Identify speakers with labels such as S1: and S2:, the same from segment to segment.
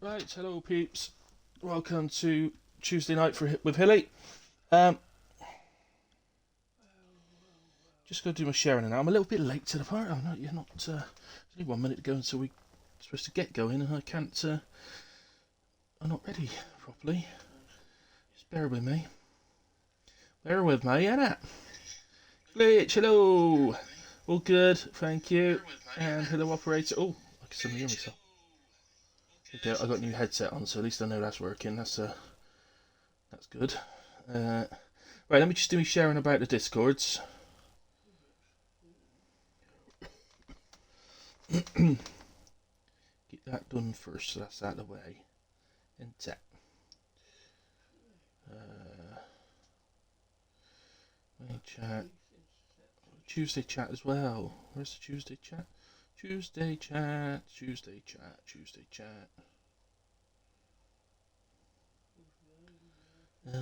S1: Right, hello peeps. Welcome to Tuesday night with Hilly. Um, just going to do my sharing now. I'm a little bit late to the party. I'm not. You're not. There's only 1 minute to go until we're supposed to get going, and I can't. I'm not ready properly. Just bear with me. Bear with me, innit? Glitch, hello. All good, thank you. And hello, operator. Oh, I can suddenly hear myself. Okay, I got a new headset on, so at least I know that's working. That's good. Right, let me just do me sharing about the discords. Get that done first, so that's out of the way. And tap. Main chat. Tuesday chat as well. Where's the Tuesday chat? Tuesday chat. Tuesday chat. Tuesday chat. I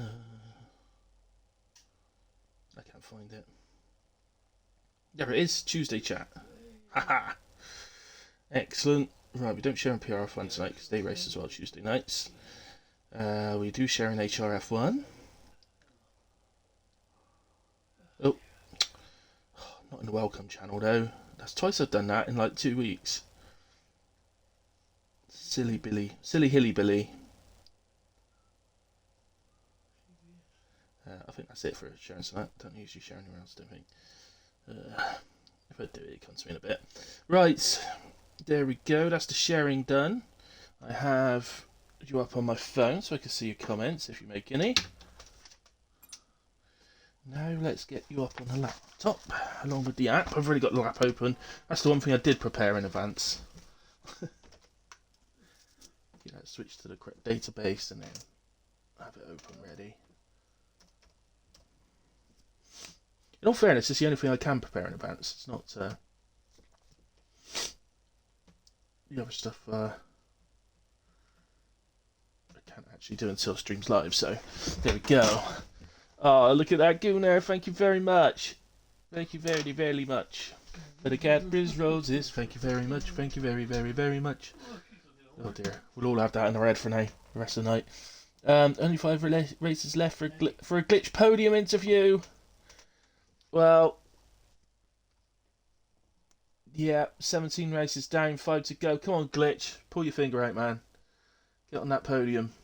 S1: can't find it. There it is. Tuesday chat. Haha. Excellent. Right, we don't share in PRF1 tonight because they race as well Tuesday nights. We do share in HRF1. Oh, not in the welcome channel though. That's twice I've done that in like 2 weeks. Silly Billy. Silly Hilly Billy. I think that's it for sharing tonight. Don't usually share anywhere else, don't think. If I do it, it comes to me in a bit. Right, there we go. That's the sharing done. I have you up on my phone so I can see your comments if you make any. Now let's get you up on the laptop along with the app. I've already got the app open. That's the one thing I did prepare in advance. Switch to the correct database and then have it open ready. In all fairness, it's the only thing I can prepare in advance. It's not the other stuff I can't actually do until streams live. So there we go. Oh, look at that Gunnar. Thank you very much. Thank you very, very much. For the Cadbury's roses. Thank you very much. Thank you very, very, very much. Oh dear. We'll all have that in our head for now. The rest of the night. Only 5 races left for a glitch podium interview. Well, yeah, 17 races down, 5 to go. Come on, Glitch. Pull your finger out, man. Get on that podium.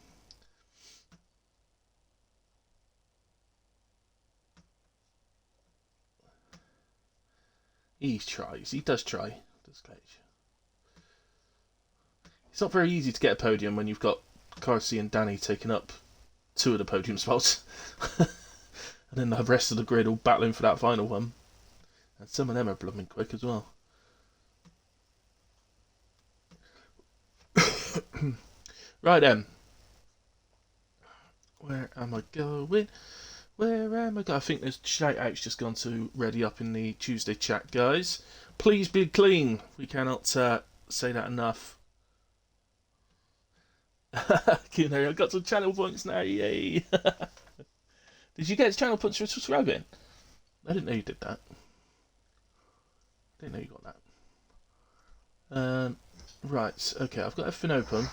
S1: He tries. He does try. Does Glitch. It's not very easy to get a podium when you've got Carsey and Danny taking up 2 of the podium spots. And then the rest of the grid all battling for that final one. And some of them are blooming quick as well. Right then. Where am I going? Where am I going? I think this shout out's just gone to ready up in the Tuesday chat, guys. Please be clean. We cannot say that enough. You know, I've got some channel points now, yay! Did you get channel points for subscribing? I didn't know you did that. Didn't know you got that. Right, okay, I've got everything open.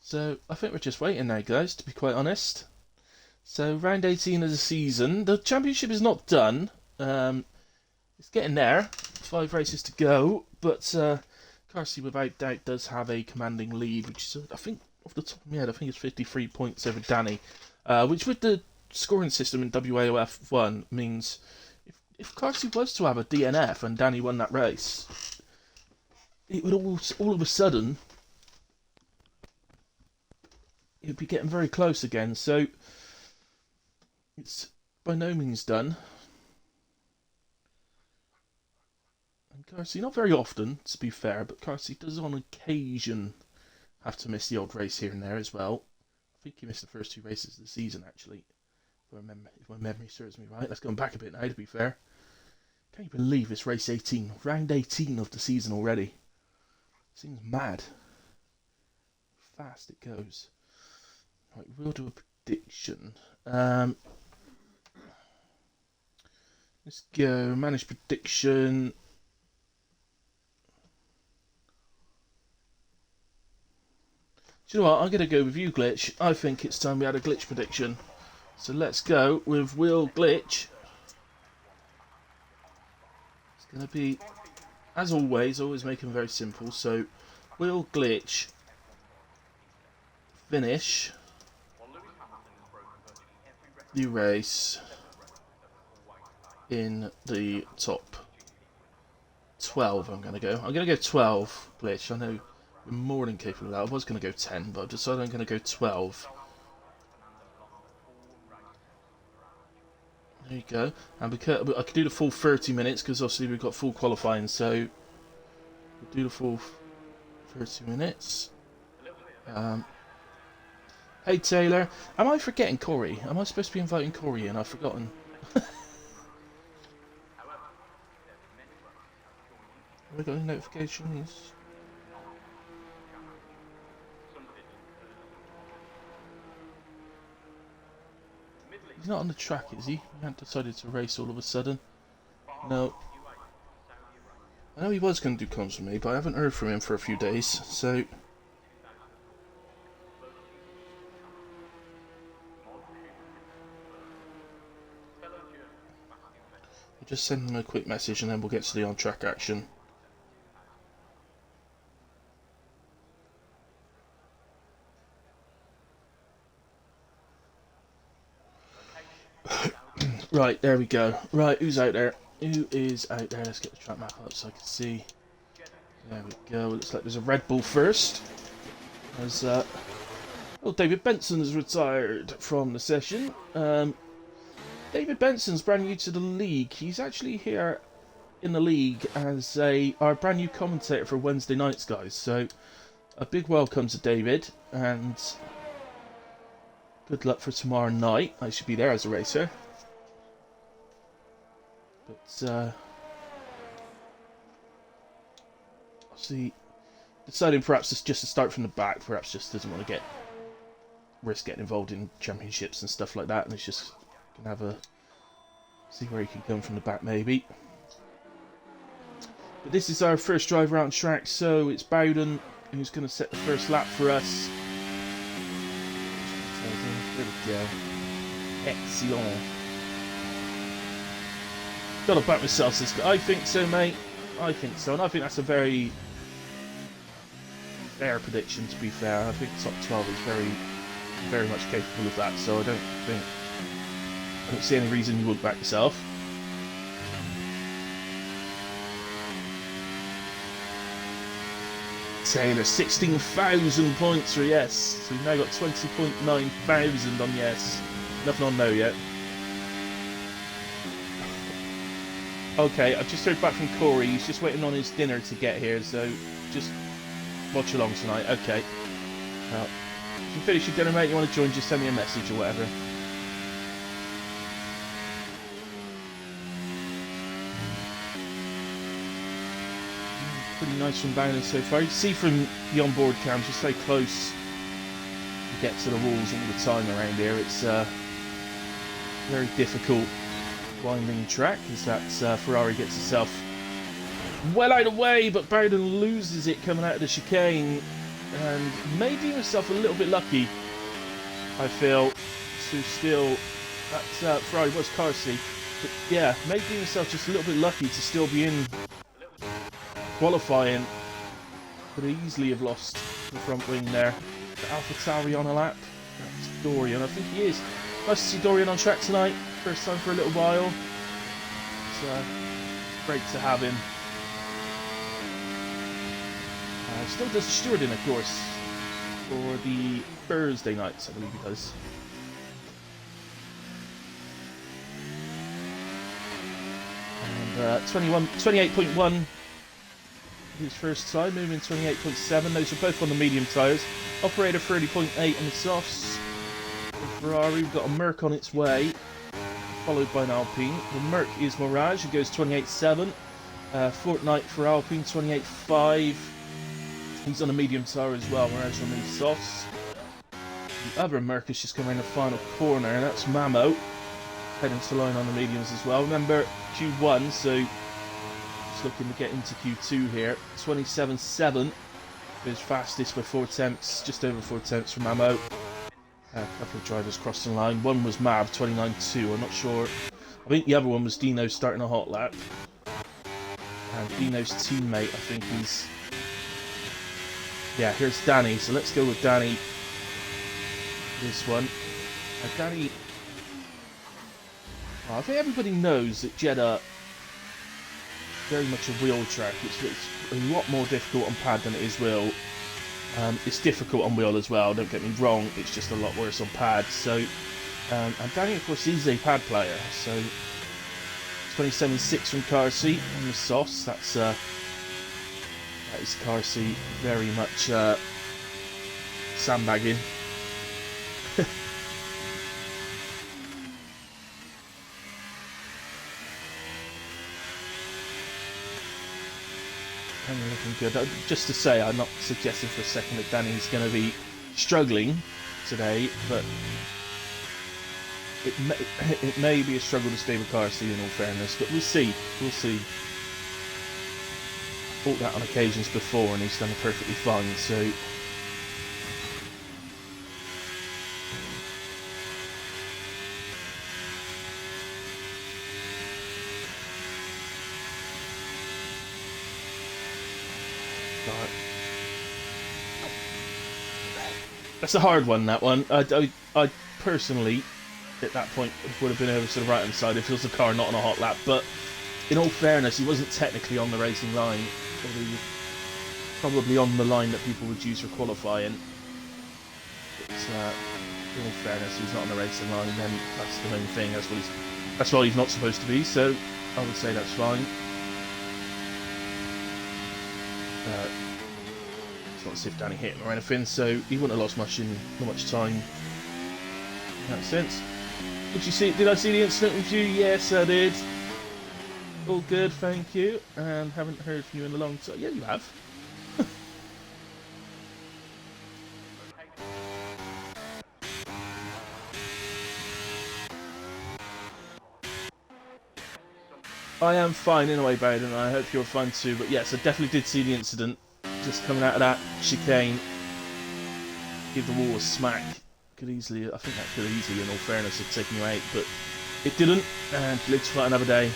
S1: So, I think we're just waiting now, guys, to be quite honest. So, round 18 of the season. The championship is not done. It's getting there. 5 races to go, but Carsey, without doubt, does have a commanding lead, which is, I think, off the top of my head, I think it's 53 points over Danny, which with the scoring system in WAOF1 means if Carsey was to have a DNF and Danny won that race, it would all of a sudden it would be getting very close again. So it's by no means done. And Carsey, not very often, to be fair, but Carsey does on occasion have to miss the odd race here and there as well. I think he missed the first 2 races of the season, actually, if my memory serves me right. Let's go back a bit now, to be fair. Can't you believe it's race 18, round 18 of the season already? Seems mad. Fast it goes. Right, we'll do a prediction. Let's go. Manage prediction. Do you know what? I'm going to go with you, Glitch. I think it's time we had a glitch prediction. So let's go with Will Glitch. It's going to be, as always make them very simple. So, Will Glitch finish the race in the top 12. I'm going to go 12, Glitch. I know you're more than capable of that. I was going to go 10, but I've decided I'm going to go 12. There you go. And because I could do the full 30 minutes because obviously we've got full qualifying, so we'll do the full 30 minutes. Hey Taylor, am I forgetting Corey? Am I supposed to be inviting Corey in? I've forgotten. Have I got any notifications? He's not on the track, is he? He hadn't decided to race all of a sudden. No. I know he was going to do comms with me, but I haven't heard from him for a few days, so... I'll just send him a quick message and then we'll get to the on-track action. Right, there we go. Right, who's out there? Who is out there? Let's get the track map up so I can see. There we go. Looks like there's a Red Bull first. As David Benson's retired from the session. David Benson's brand new to the league. He's actually here in the league as our brand new commentator for Wednesday nights, guys. So a big welcome to David and good luck for tomorrow night. I should be there as a racer. But obviously deciding perhaps just to start from the back, perhaps just doesn't want to risk getting involved in championships and stuff like that, and it's just gonna have a see where he can come from the back maybe. But this is our first driver out on track, so it's Bowden who's gonna set the first lap for us. There we go. Excellent. Gotta back myself, this guy. I think so, mate. I think so, and I think that's a very fair prediction, to be fair. I think top 12 is very much capable of that, so I don't see any reason you wouldn't back yourself. Taylor, 16,000 points for yes. So we've now got 20.9 thousand on yes. Nothing on no yet. Okay, I've just heard back from Corey. He's just waiting on his dinner to get here, so just watch along tonight. Okay. Well, if you finish your dinner, mate, you want to join, just send me a message or whatever. Pretty nice from Bowden so far. You see from the onboard cam just how close you get to the walls all the time around here. It's very difficult winding track as that Ferrari gets itself well out of the way, but Bowden loses it coming out of the chicane and may deem himself a little bit lucky, I feel, to still, that Ferrari was Carsey, but yeah, may deem himself just a little bit lucky to still be in qualifying. Could easily have lost the front wing there. The AlphaTauri on a lap. That's Dorian, I think he is. Nice to see Dorian on track tonight. First time for a little while. It's great to have him. Still does stewarding, of course, for the Thursday nights, I believe he does. And 28.1 his first time, moving 28.7. Those are both on the medium tyres. Operator 30.8 on the softs. For Ferrari, we've got a Merc on its way, followed by an Alpine. The Merc is Mirage, it goes 28.7. Fortnite for Alpine, 28.5. He's on a medium tyre as well, Mirage on these softs. The other Merc has just come around the final corner, and that's Mamo, heading to line on the mediums as well. Remember, Q1, so just looking to get into Q2 here. 27.7. His fastest by 4 attempts, just over 4 attempts from Ammo. A couple of drivers crossed the line. One was Mab 29.2. I'm not sure. I think the other one was Dino starting a hot lap. And Dino's teammate, I think he's... Yeah, here's Danny. So let's go with Danny. This one. Danny... I think everybody knows that Jeddah very much a wheel track. It's a lot more difficult on pad than it is wheel. It's difficult on wheel as well, don't get me wrong, it's just a lot worse on pad. So, and Danny, of course, he's a pad player, so 27.6 from car seat on the sauce. That is car seat very much sandbagging. And looking good. Just to say, I'm not suggesting for a second that Danny's going to be struggling today, but it may be a struggle to stay with car seat in all fairness, but we'll see. We'll see. I thought that on occasions before, and he's done it perfectly fine. So. That's a hard one, that one. I personally, at that point, would have been over to the right-hand side if it was a car not on a hot lap, but in all fairness, he wasn't technically on the racing line. He was probably on the line that people would use for qualifying. But, in all fairness, he's not on the racing line, then that's the main thing. That's what he's not supposed to be, so I would say that's fine. It's not as if Danny hit him or anything, so he wouldn't have lost much time in that sense. Did I see the incident with you? Yes, I did. All good, thank you. And haven't heard from you in a long time. Yeah, you have. I am fine in a way, Bowden, and I hope you're fine too. But yes, I definitely did see the incident. Just coming out of that chicane, give the wall a smack. I think that could easily, in all fairness, have taken you out, but it didn't, and live to fight another day.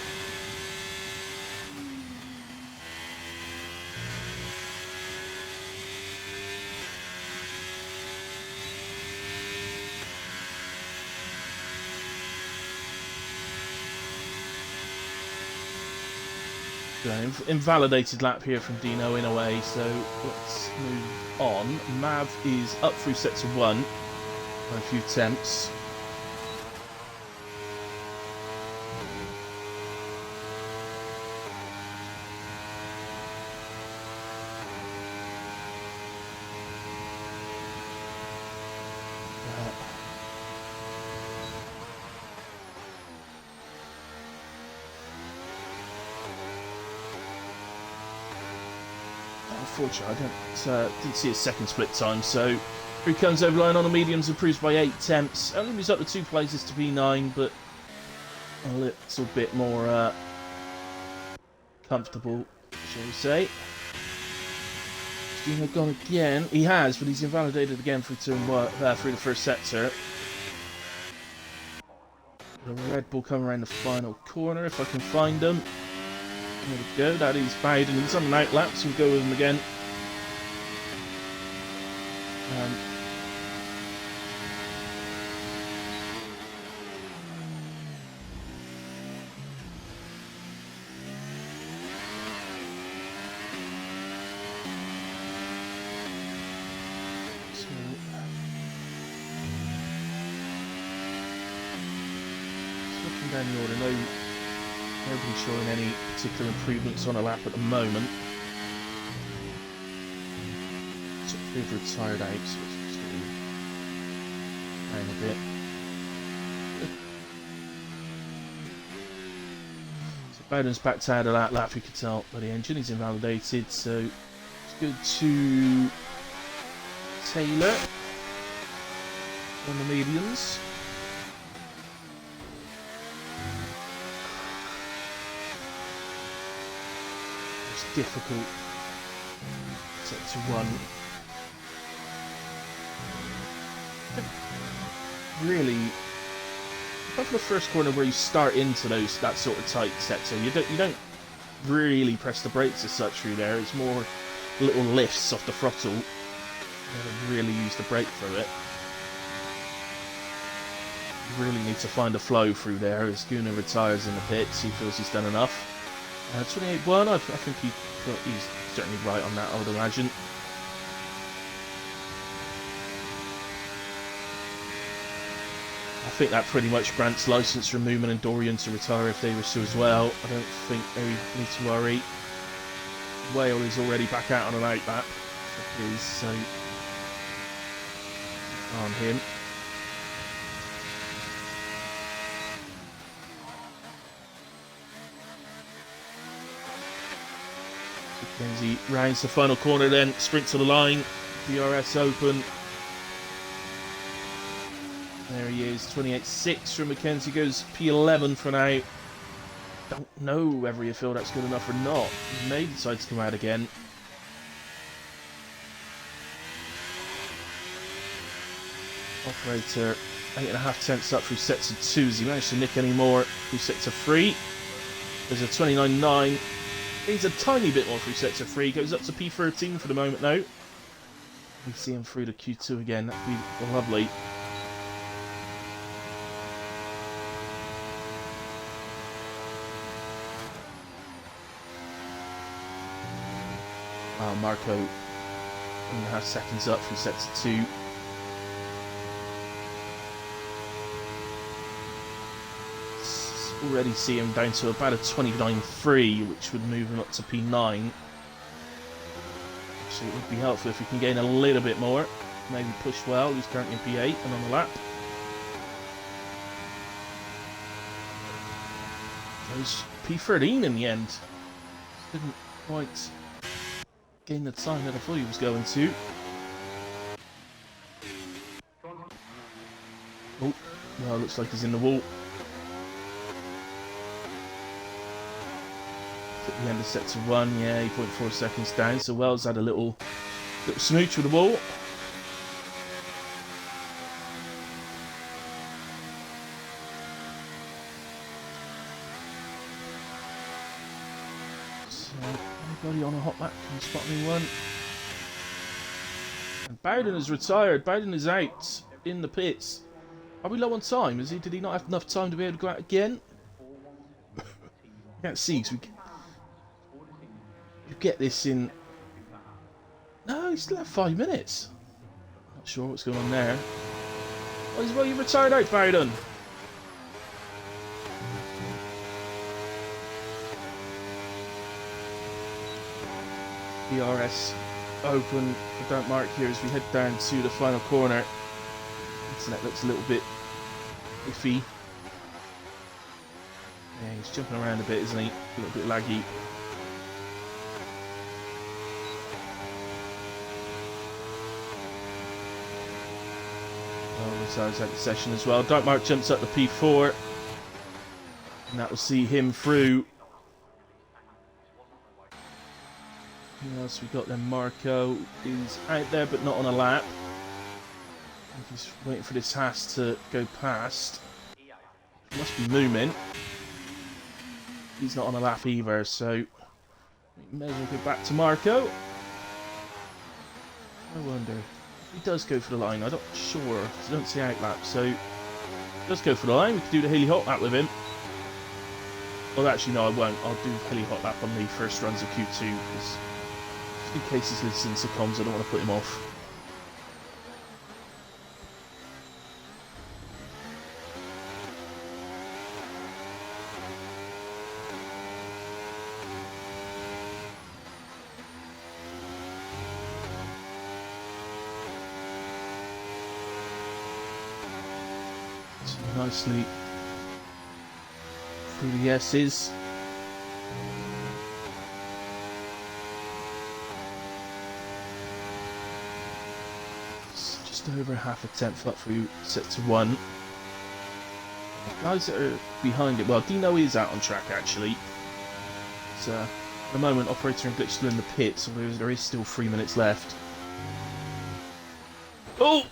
S1: Invalidated lap here from Dino in a way, so let's move on. Mav is up through sets of 1 by a few attempts. Unfortunately, I didn't see his second split time, so here he comes over line on the mediums, improves by 8 attempts. Only moves up to 2 places to P9, but a little bit more comfortable, shall we say. Has Dino gone again? He has, but he's invalidated again through the first sector. The Red Bull coming around the final corner, if I can find them. There we go, that is Bowden. He's on an out lap, so we'll go with him again. Looking down the order, nobody's showing any particular improvements on a lap at the moment. So they've retired out, so it's just going down a bit. So Bowden's backed out of that lap, you can tell by the engine, he's invalidated, so it's good to Taylor on the mediums. Difficult set to 1. Really, apart from the first corner where you start into that sort of tight sector, you don't really press the brakes as such through there. It's more little lifts off the throttle. You never really use the brake through it. You really need to find a flow through there as Gunnar retires in the pits. He feels he's done enough. 28-1, I think he's certainly right on that, I would imagine. I think that pretty much grants license for Moomin and Dorian to retire if they wish to as well. I don't think they need to worry. Whale is already back out on an out lap. It is, so on him. Mackenzie rounds the final corner then, sprint to the line, DRS open. There he is, 28.6 from Mackenzie, goes P11 for now. Don't know whether you feel that's good enough or not. He may decide to come out again. Operator 8.5 tenths up through sector 2. Has he managed to nick any more through sector 3? There's a 29.9. He's a tiny bit more through sector 3. Goes up to P13 for the moment now. We see him through to Q2 again. That'd be lovely. Marco 1.5 seconds up from sector 2. Already see him down to about a 29.3, which would move him up to P9. So it would be helpful if we can gain a little bit more. Maybe push well, who's currently in P8 and on the lap. Goes P13 in the end. Didn't quite gain the time that I thought he was going to. Oh, well, looks like he's in the wall. At the end of sector 1, yeah, 8.4 seconds down, so Wells had a little smooch with the wall. So, anybody on a hot lap can spot me one. And Bowden has retired. Bowden is out in the pits. Are we low on time? Did he not have enough time to be able to go out again? Can't see, because we get this in. No, he's still have 5 minutes. Not sure what's going on there. Well, you retired out, Bowden. DRS open for Don't Mark here as we head down to the final corner. Internet looks a little bit iffy. Yeah, he's jumping around a bit, isn't he? A little bit laggy. Oh, retires out the session as well. Don't Mark jumps up to P4. And that will see him through. Who else we got then? Marco is out there but not on a lap. I think he's waiting for this Haas to go past. It must be Moomin. He's not on a lap either, so we may as well go back to Marco. I wonder if he does go for the line. I'm not sure. I don't see out lap, so if he does go for the line. We could do the Haley Hot Lap with him. Well, actually, no, I won't. I'll do Haley Hot Lap on the first runs of Q2 because just in case he's listening to comms, I don't want to put him off. Nicely through the S's. It's just over half a tenth up through sector 1. The guys that are behind it, well, Dino is out on track actually. It's, at the moment, operator and glitch still in the pit, so there is still 3 minutes left. Oh!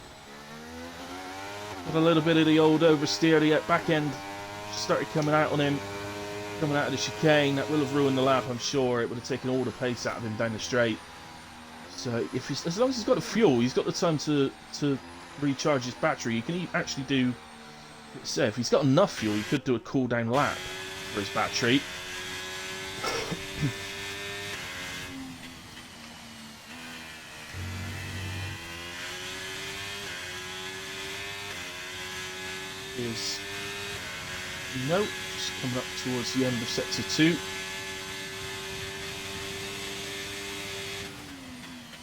S1: Got a little bit of the old oversteer. The back end started coming out on him, coming out of the chicane. That will have ruined the lap, I'm sure. It would have taken all the pace out of him down the straight. So if he's, as long as he's got the fuel, he's got the time to recharge his battery. He can actually do, say, if he's got enough fuel, he could do a cool down lap for his battery. Is just coming up towards the end of sector 2.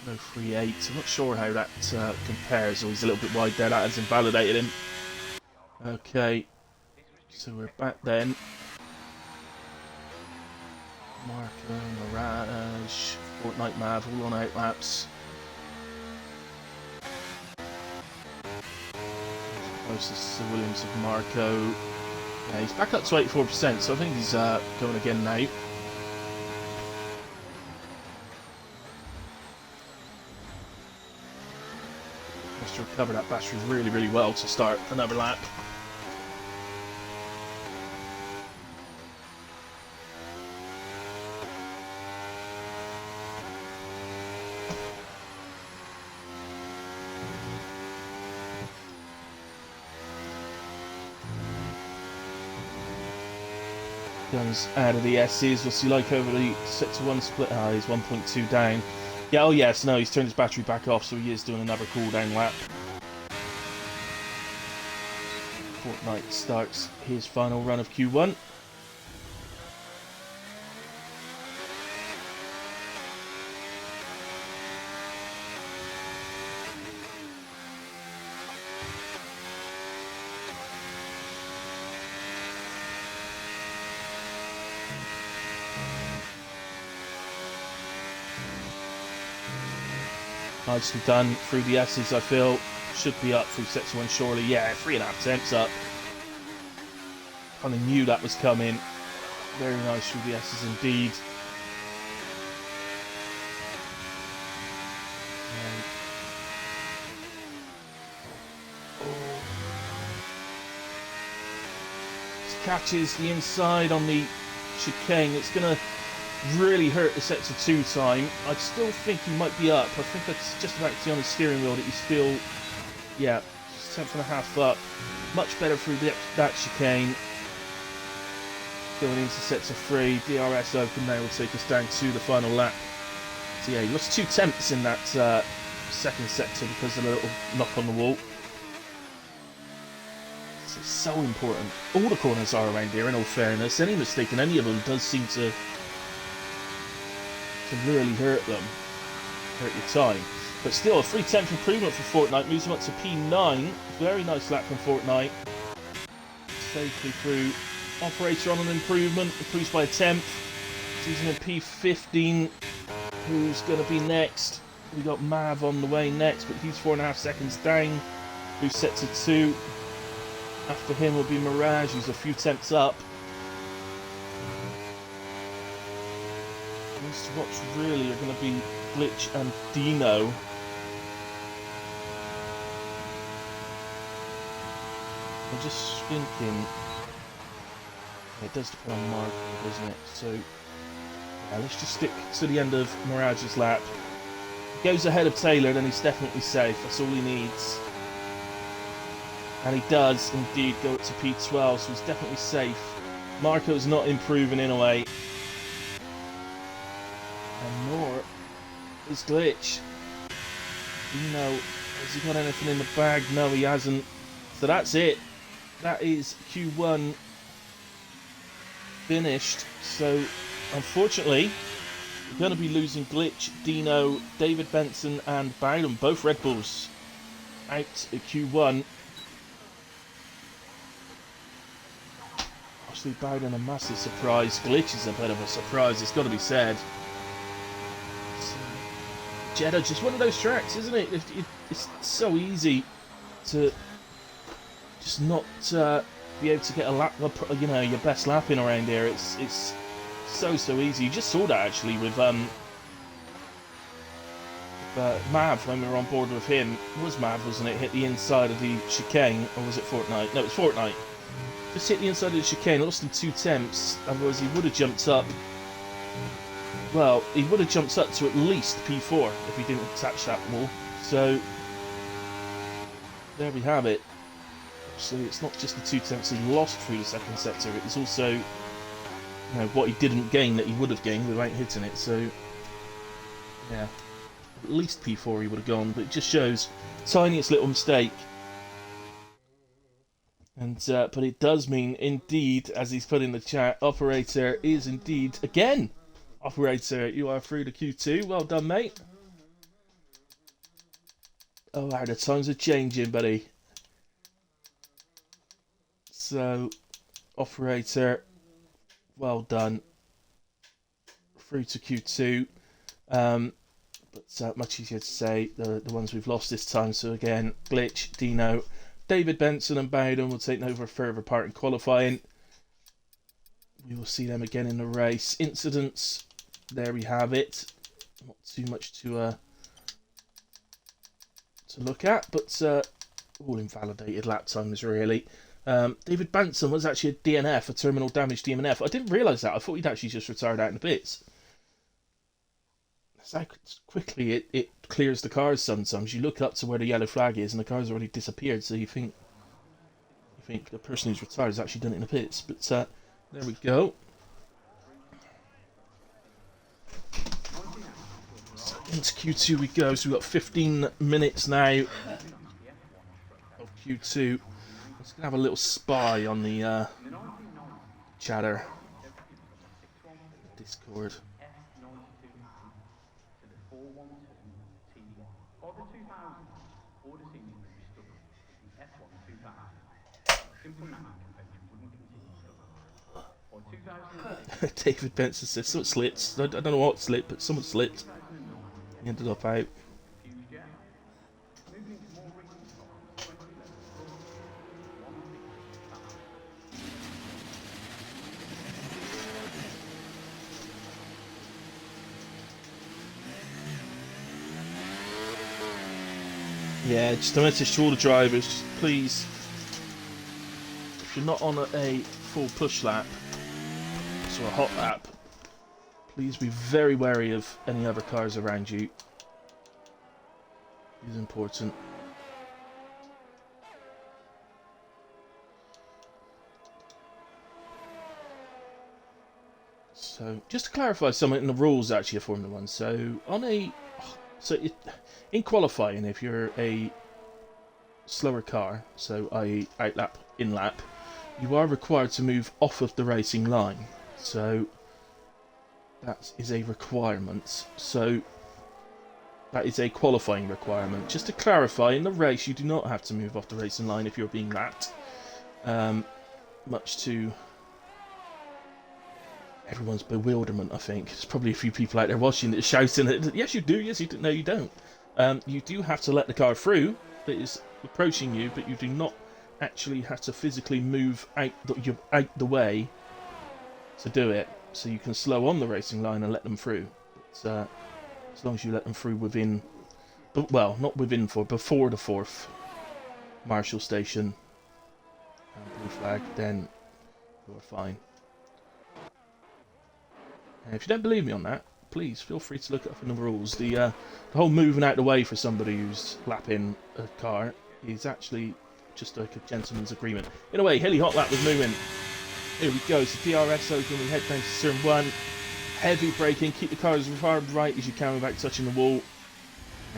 S1: No 3.8. I'm not sure how that compares. Oh, he's a little bit wide there. That has invalidated him. Okay, so we're back then. Marco, Mirage, Fortnite Mav, all on out laps. Closest to Williams of Marco. Yeah, he's back up to 84%, so I think he's going again now. Has to recover that battery really, really well to start another lap. Guns out of the S's. What's he like over the sector 1 split? Ah, he's 1.2 down. Yeah, oh yes, no, he's turned his battery back off, so he is doing another cool down lap. Fortnite starts his final run of Q1. Nicely done through the S's, I feel. Should be up through sector 1 surely. Yeah, 3.5 tenths up. Kind of knew that was coming. Very nice through the S's indeed. Catches the inside on the chicane. It's going to really hurt the sector 2 time. I still think he might be up. I think that's just about to see on the steering wheel that he's still, yeah, 10.5 up. Much better through that chicane. Going into sector 3. DRS open now will take us down to the final lap. So yeah, he lost 2 tenths in that second sector because of a little knock on the wall. It's so important. All the corners are around here, in all fairness. Any mistake in any of them does seem to really hurt them, hurt your time. But still, a 3/10 improvement for Fortnite, moves him up to P9. Very nice lap from Fortnite. Safely through. Operator on an improvement, improves by a tenth. He's in P15. Who's going to be next? We got Mav on the way next, but he's 4.5 seconds down. Who's sector 2? After him will be Mirage, who's a few tenths up. Those to watch really are going to be Glitch and Dino. I'm just thinking, it does depend on Marco, doesn't it? So yeah, let's just stick to the end of Mirage's lap. He goes ahead of Taylor, then he's definitely safe. That's all he needs. And he does indeed go up to P12, so he's definitely safe. Marco's not improving in a way. And nor is Glitch. No, has he got anything in the bag? No, he hasn't. So that's it. That is Q1 finished. So, unfortunately, we're going to be losing Glitch, Dino, David Benson, and Bowden, both Red Bulls, out at Q1. Obviously, Bowden a massive surprise. Glitch is a bit of a surprise, it's got to be said. Jeddah, just one of those tracks, isn't it? It's so easy to just not be able to get a lap, you know, your best lap in around here. It's so easy. You just saw that actually with But Mav, when we were on board with him, it was Mav, wasn't it? Hit the inside of the chicane, or was it Fortnite? No, it was Fortnite. Just hit the inside of the chicane, lost him 2 tenths, otherwise he would have jumped up. Well, he would have jumped up to at least P4 if he didn't attach that wall. So, there we have it. So it's not just the 2 tenths he lost through the second sector, it was also, you know, what he didn't gain that he would have gained without hitting it. So, yeah, at least P4 he would have gone, but it just shows tiniest little mistake. And but it does mean, indeed, as he's put in the chat, operator is indeed, again, operator, you are through to Q2. Well done, mate. Oh, wow, the times are changing, buddy. So, operator, well done. Through to Q2. But much easier to say, the ones we've lost this time. So again, Glitch, Dino, David Benson and Bowden will take over a further part in qualifying. We will see them again in the race. Incidents, there we have it. Not too much to look at, but all invalidated lap times really. David Benson was actually a DNF, a terminal damage DNF. I didn't realise that. I thought he'd actually just retired out in the pits. That's how quickly it clears the cars sometimes. You look up to where the yellow flag is and the car's already disappeared, so you think the person who's retired has actually done it in the pits. But there we go. So into Q2 we go. So we've got 15 minutes now of Q2. Let's gonna have a little spy on the chatter. Discord. David Benson says someone slipped. I don't know what slipped, but someone slipped. He ended up out. Yeah, just a message to all the drivers, just please, if you're not on a full push lap, so a hot lap, please be very wary of any other cars around you. It is important. So, just to clarify something in the rules actually of Formula 1, so on in qualifying, if you're a slower car, so i.e. out lap, in lap, you are required to move off of the racing line. So that is a requirement. So that is a qualifying requirement. Just to clarify, in the race you do not have to move off the racing line if you're being lapped. Much to everyone's bewilderment, I think. There's probably a few people out there watching that are shouting that, yes you do, yes you do. No you don't. You do have to let the car through that is approaching you, but you do not actually have to physically move out the way to do it. So you can slow on the racing line and let them through. But, as long as you let them through within, well, not within before the 4th Marshall station and blue flag, then you're fine. And if you don't believe me on that, please feel free to look up in the rules. The whole moving out the way for somebody who's lapping a car is actually just like a gentleman's agreement. In a way, Hilly Hot Lap was moving. Here we go, so DRS open, we head down to turn 1. Heavy braking, keep the car as far right as you can without touching the wall.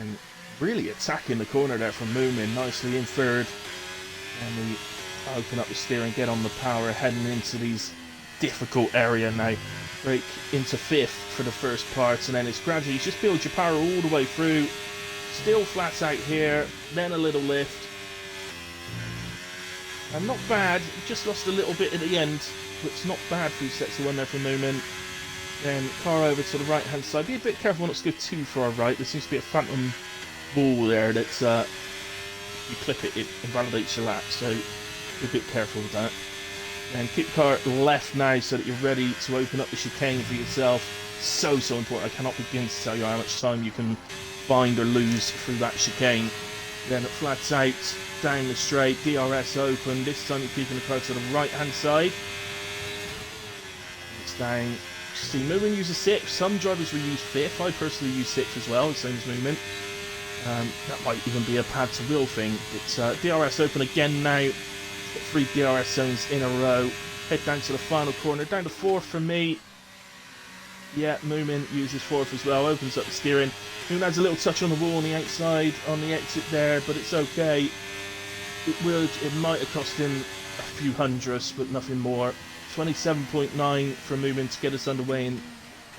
S1: And really attacking the corner there from Moomin, nicely in 3rd. And we open up the steering, get on the power, heading into these difficult area now. Brake into 5th for the first part, and then it's gradually, just build your power all the way through. Still flat out here, then a little lift. And not bad, just lost a little bit at the end, but it's not bad through sector 1 there for Moomin. Then car over to the right hand side. Be a bit careful not to go too far right. There seems to be a phantom wall there that's, if you clip it, it invalidates your lap, so be a bit careful with that. Then keep the car left now so that you're ready to open up the chicane for yourself. So important. I cannot begin to tell you how much time you can bind or lose through that chicane. Then it flats out down the straight, DRS open. This time you're keeping the car to the right hand side. It's down. See, Moomin uses 6. Some drivers will use 5th. I personally use 6th as well, same as Moomin. That might even be a pad to wheel thing. But DRS open again now. Got 3 DRS zones in a row. Head down to the final corner. Down to 4th for me. Yeah, Moomin uses 4th as well. Opens up the steering. Moomin has a little touch on the wall on the outside, on the exit there, but it's okay. It might have cost him a few hundredths, but nothing more. 27.9 for Moomin to get us underway in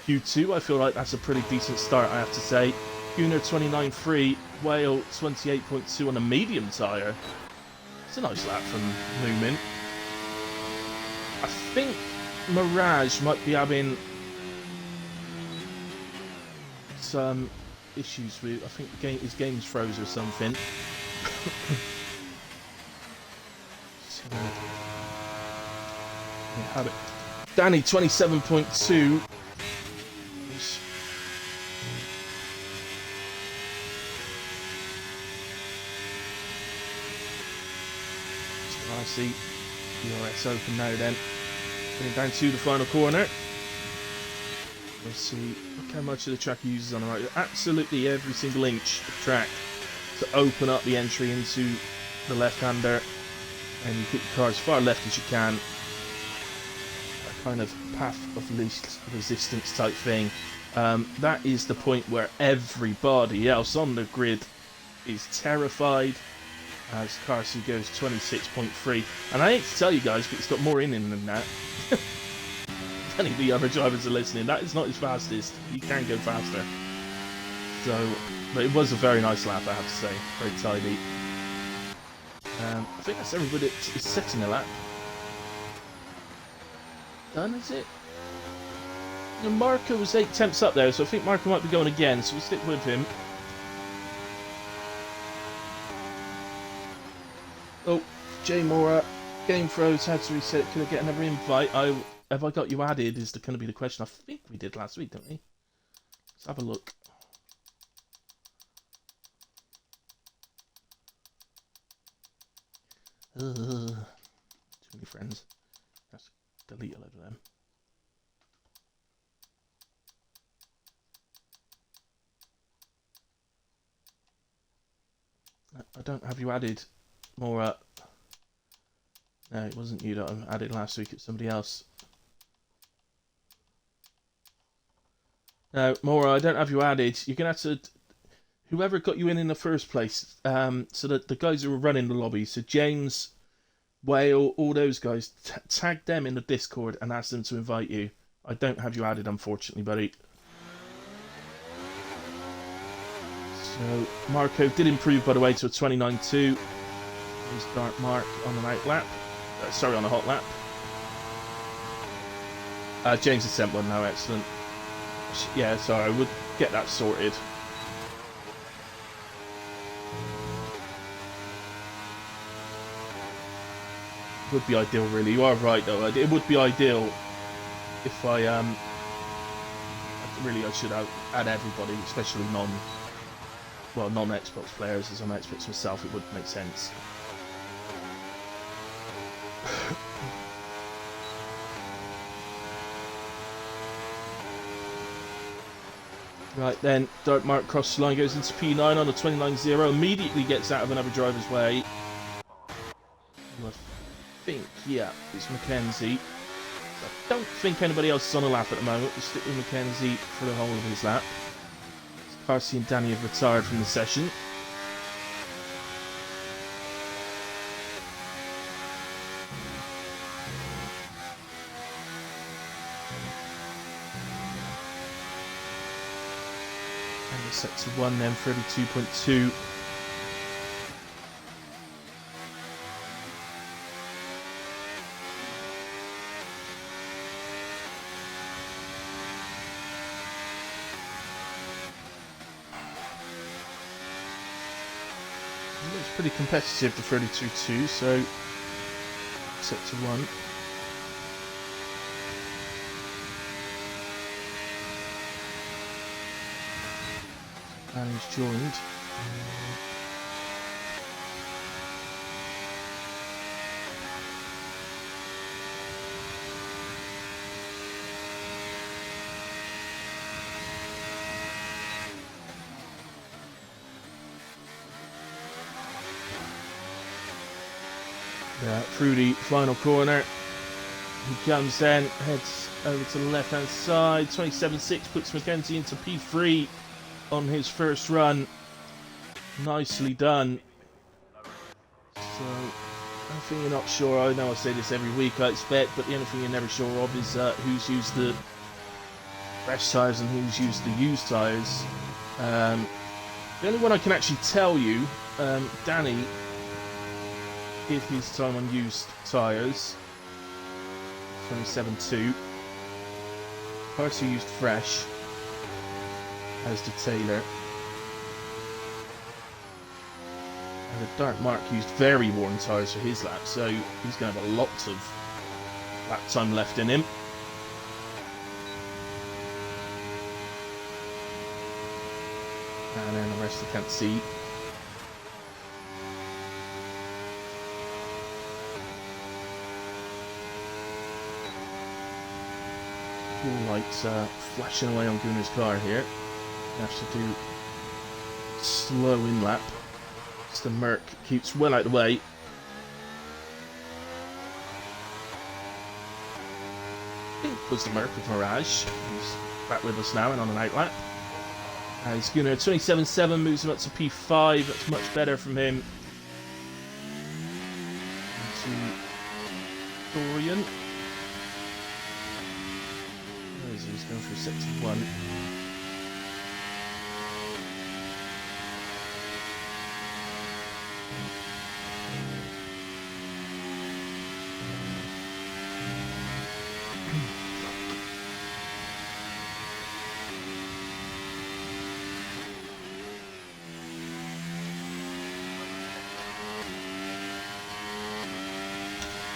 S1: Q2. I feel like that's a pretty decent start, I have to say. Gunnar 29.3, Whale 28.2 on a medium tyre. It's a nice lap from Moomin. I think Mirage might be having some issues with, I think his game's froze or something. So, we have it. Danny 27.2. I see DRS open now then. Getting down to the final corner. Let's see, look how much of the track he uses on the right. Absolutely every single inch of track to open up the entry into the left-hander. And you keep the car as far left as you can. A kind of path of least resistance type thing. That is the point where everybody else on the grid is terrified. As Carson goes 26.3. And I hate to tell you guys, but it's got more in him than that. Any of the other drivers are listening. That is not his fastest. He can go faster. So, but it was a very nice lap, I have to say. Very tidy. I think that's everybody that is setting a lap. Done, is it? And Marco was 8 tenths up there, so I think Marco might be going again, so we'll stick with him. Oh, Jay Mora, game froze, had to reset it. Could I get another invite? Have I got you added? Is going to be the question. I think we did last week, didn't we? Let's have a look. Too many friends. Let's delete a load of them. I don't have you added. Mora. No, it wasn't you that I added last week, it was somebody else. No, Mora, I don't have you added. You're going to have to... Whoever got you in the first place, so that the guys who were running the lobby, so James, Whale, all those guys, tag them in the Discord and ask them to invite you. I don't have you added, unfortunately, buddy. So, Marco did improve, by the way, to a 29.2. There's Dark Mark on an out lap. Sorry, on a hot lap. James has sent one now, excellent. Yeah, sorry, I would get that sorted. Would be ideal, really. You are right, though. It would be ideal if I should add everybody, especially non-Xbox players. As I'm Xbox myself, it would make sense. Right then, Dark Mark crosses the line, goes into P9 on a 29.0, immediately gets out of another driver's way. I think, yeah, it's Mackenzie. I don't think anybody else is on a lap at the moment. We'll stick with Mackenzie for the whole of his lap. Parsi and Danny have retired from the session. Set to 1 then, 32.2. It's pretty competitive, the 32.2, so set to 1. And he's joined. Through the final corner. He comes then, heads over to the left hand side. 27.6 puts Mackenzie into P3 on his first run. Nicely done. So, anything you're not sure, I know I say this every week I expect, but the only thing you're never sure of is who's used the fresh tyres and who's used the used tyres. The only one I can actually tell you, Danny did his time on used tyres. 27.2. Parts who used fresh, as did Taylor. And the Dark Mark used very worn tyres for his lap, so he's going to have a lot of lap time left in him. And then the rest I can't see. All lights flashing away on Gunnar's car here. He has to do slow in lap. The Merc keeps well out of the way. I think it was the Merc with Mirage. He's back with us now and on an out lap. As Gunnar 27.7 moves him up to P5. That's much better from him. To Dorian. Where is he? He's going through sector 1.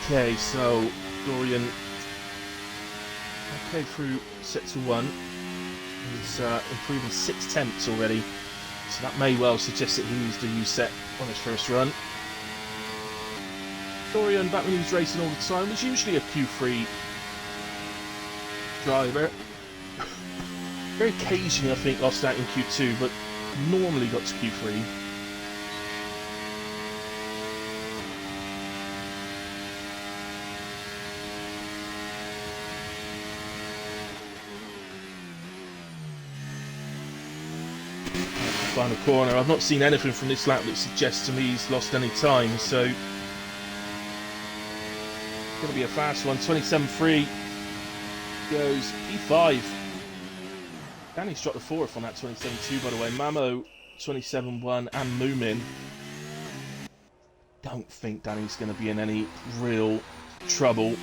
S1: Okay, so Dorian okay through sector 1. He's improving 6 tenths already, so that may well suggest that he used a new set on his first run. Dorian, back when he was racing all the time, was usually a Q3 driver. Very occasionally, I think, lost out in Q2, but normally got to Q3. Final corner. I've not seen anything from this lap that suggests to me he's lost any time, so it's going to be a fast one. 27.3 goes P5. Danny's dropped the 4th on that 27.2, by the way. Mamo 27.1 and Moomin. Don't think Danny's going to be in any real trouble.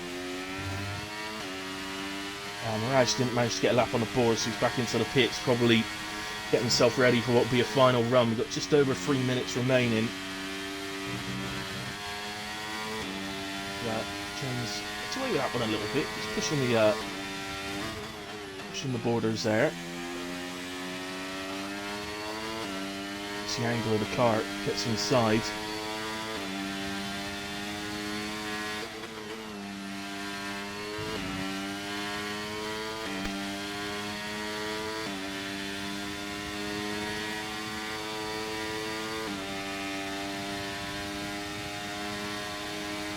S1: Mirage didn't manage to get a lap on the board, so he's back into the pits, probably getting himself ready for what will be a final run. We've got just over 3 minutes remaining. James gets away with that one a little bit. He's pushing the borders there. It's the angle of the car, gets inside.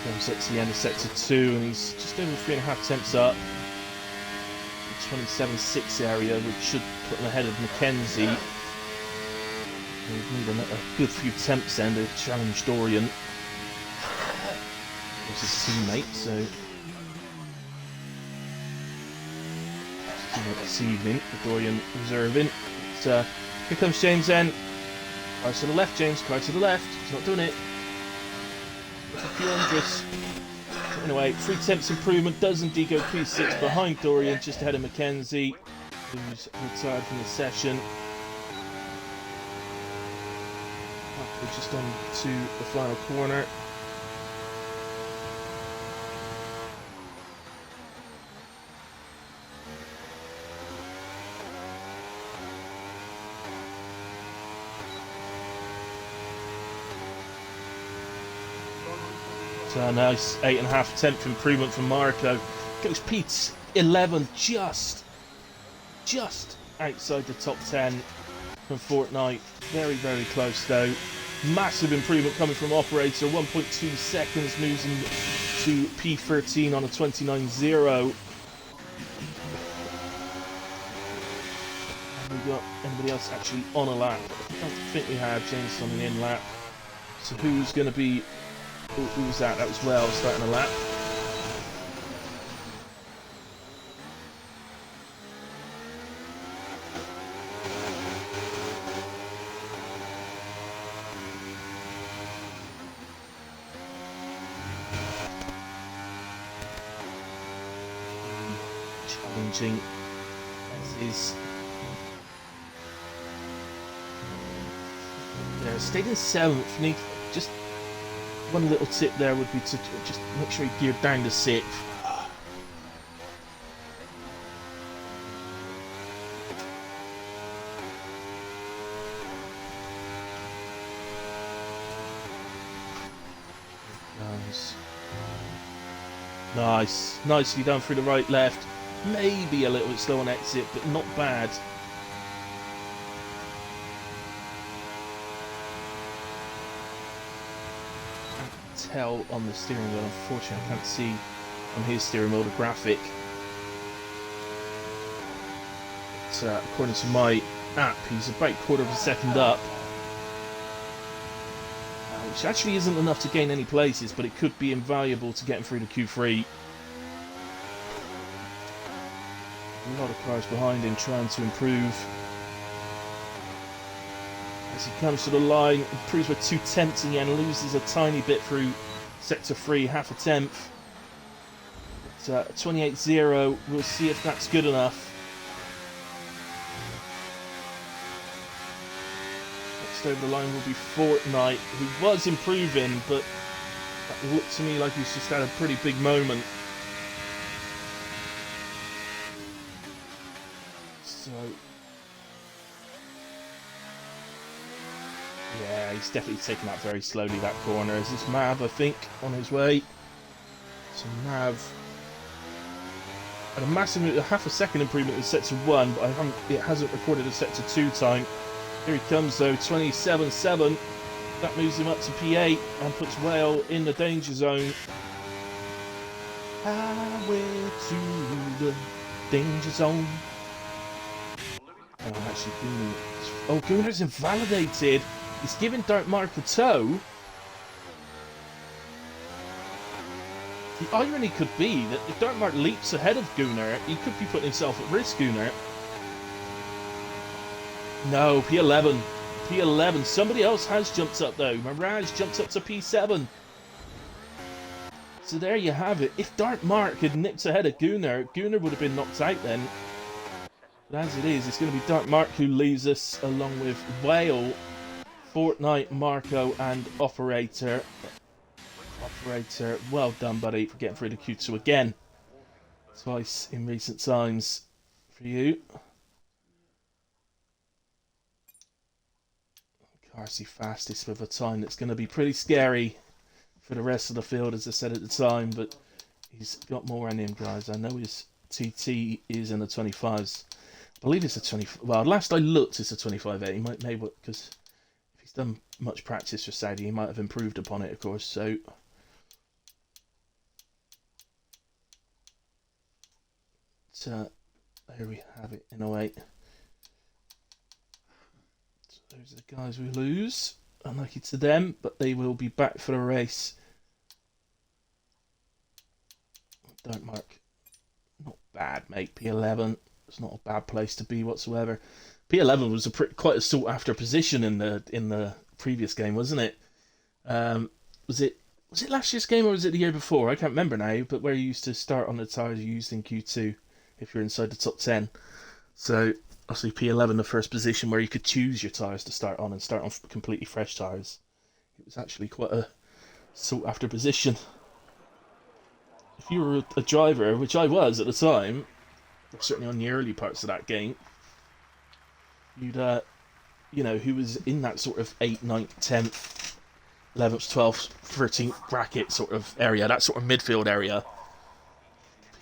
S1: Comes to the end of sector 2, and he's just over 3.5 tenths up. 27.6 area, which should put him ahead of Mackenzie. We need a good few tenths then to challenge Dorian. He's his teammate, so this evening, with Dorian reserving. Here comes James then. Car to the left, James. Car to the left. He's not doing it. A few hundredths. Anyway, 3 tenths improvement does indeed go P6 behind Dorian, just ahead of Mackenzie, who's retired from the session. We're just on to the final corner. So a nice 8.5 tenth improvement from Marco. Goes Pete's 11, just outside the top 10 from Fortnite. Very, very close though. Massive improvement coming from Operator. 1.2 seconds moves him to P13 on a 29.0. Have we got anybody else actually on a lap? I don't think we have. James on an in lap. So who's going to be... Who was that? That was Well starting a lap. Challenging as is. Yeah, stayed in 7th. Need just one little tip there would be to just make sure you gear down to 6th. Nice. Nicely done through the right, left. Maybe a little bit slow on exit, but not bad. I can tell on the steering wheel, unfortunately I can't see on his steering wheel the graphic. But, according to my app, he's about a quarter of a second up. Which actually isn't enough to gain any places, but it could be invaluable to get him through the Q3. A lot of cars behind him trying to improve. As he comes to the line, improves by 2 tenths again, loses a tiny bit through sector 3, half a tenth. But 28.0, we'll see if that's good enough. Over the line will be Fortnite, who was improving, but that looked to me like he's just had a pretty big moment. So, yeah, he's definitely taking that very slowly, that corner. Is this Mav, I think, on his way? So Mav had a massive, half a second improvement in sector 1, but it hasn't recorded a sector 2 time. Here he comes though, 27.7. That moves him up to P8 and puts Whale in the danger zone. Highway to the danger zone. Oh, actually, Gunner's invalidated. He's giving Dark Mark a tow. The irony could be that if Dark Mark leaps ahead of Gunner, he could be putting himself at risk, Gunner. No, P11. P11. Somebody else has jumped up though. Mirage jumped up to P7. So there you have it. If Dark Mark had nipped ahead of Gunner, Gunner would have been knocked out then. But as it is, it's going to be Dark Mark who leaves us along with Whale, Fortnite, Marco and Operator. Operator, well done buddy for getting through the Q2 again. Twice in recent times for you. Carsey fastest with a time that's going to be pretty scary for the rest of the field, as I said at the time, but he's got more in him, guys. I know his TT is in the 25s. I believe it's a 20. Well, last I looked, it's a 25A. He might, maybe, because if he's done much practice for Saudi, he might have improved upon it, of course. So, here we have it in a way. Those are the guys we lose. Unlucky to them, but they will be back for the race. Don't mark. Not bad, mate. P11. It's not a bad place to be whatsoever. P11 was quite a sought after position in the previous game, wasn't it? Was it last year's game or was it the year before? I can't remember now. But where you used to start on the tyres you used in Q2 if you're inside the top 10. So. Obviously P11, the first position where you could choose your tyres to start on and start on completely fresh tyres. It was actually quite a sought after position. If you were a driver, which I was at the time, certainly on the early parts of that game, you'd, you know, who was in that sort of 8th, 9th, 10th 11th, 12th, 13th bracket sort of area, that sort of midfield area.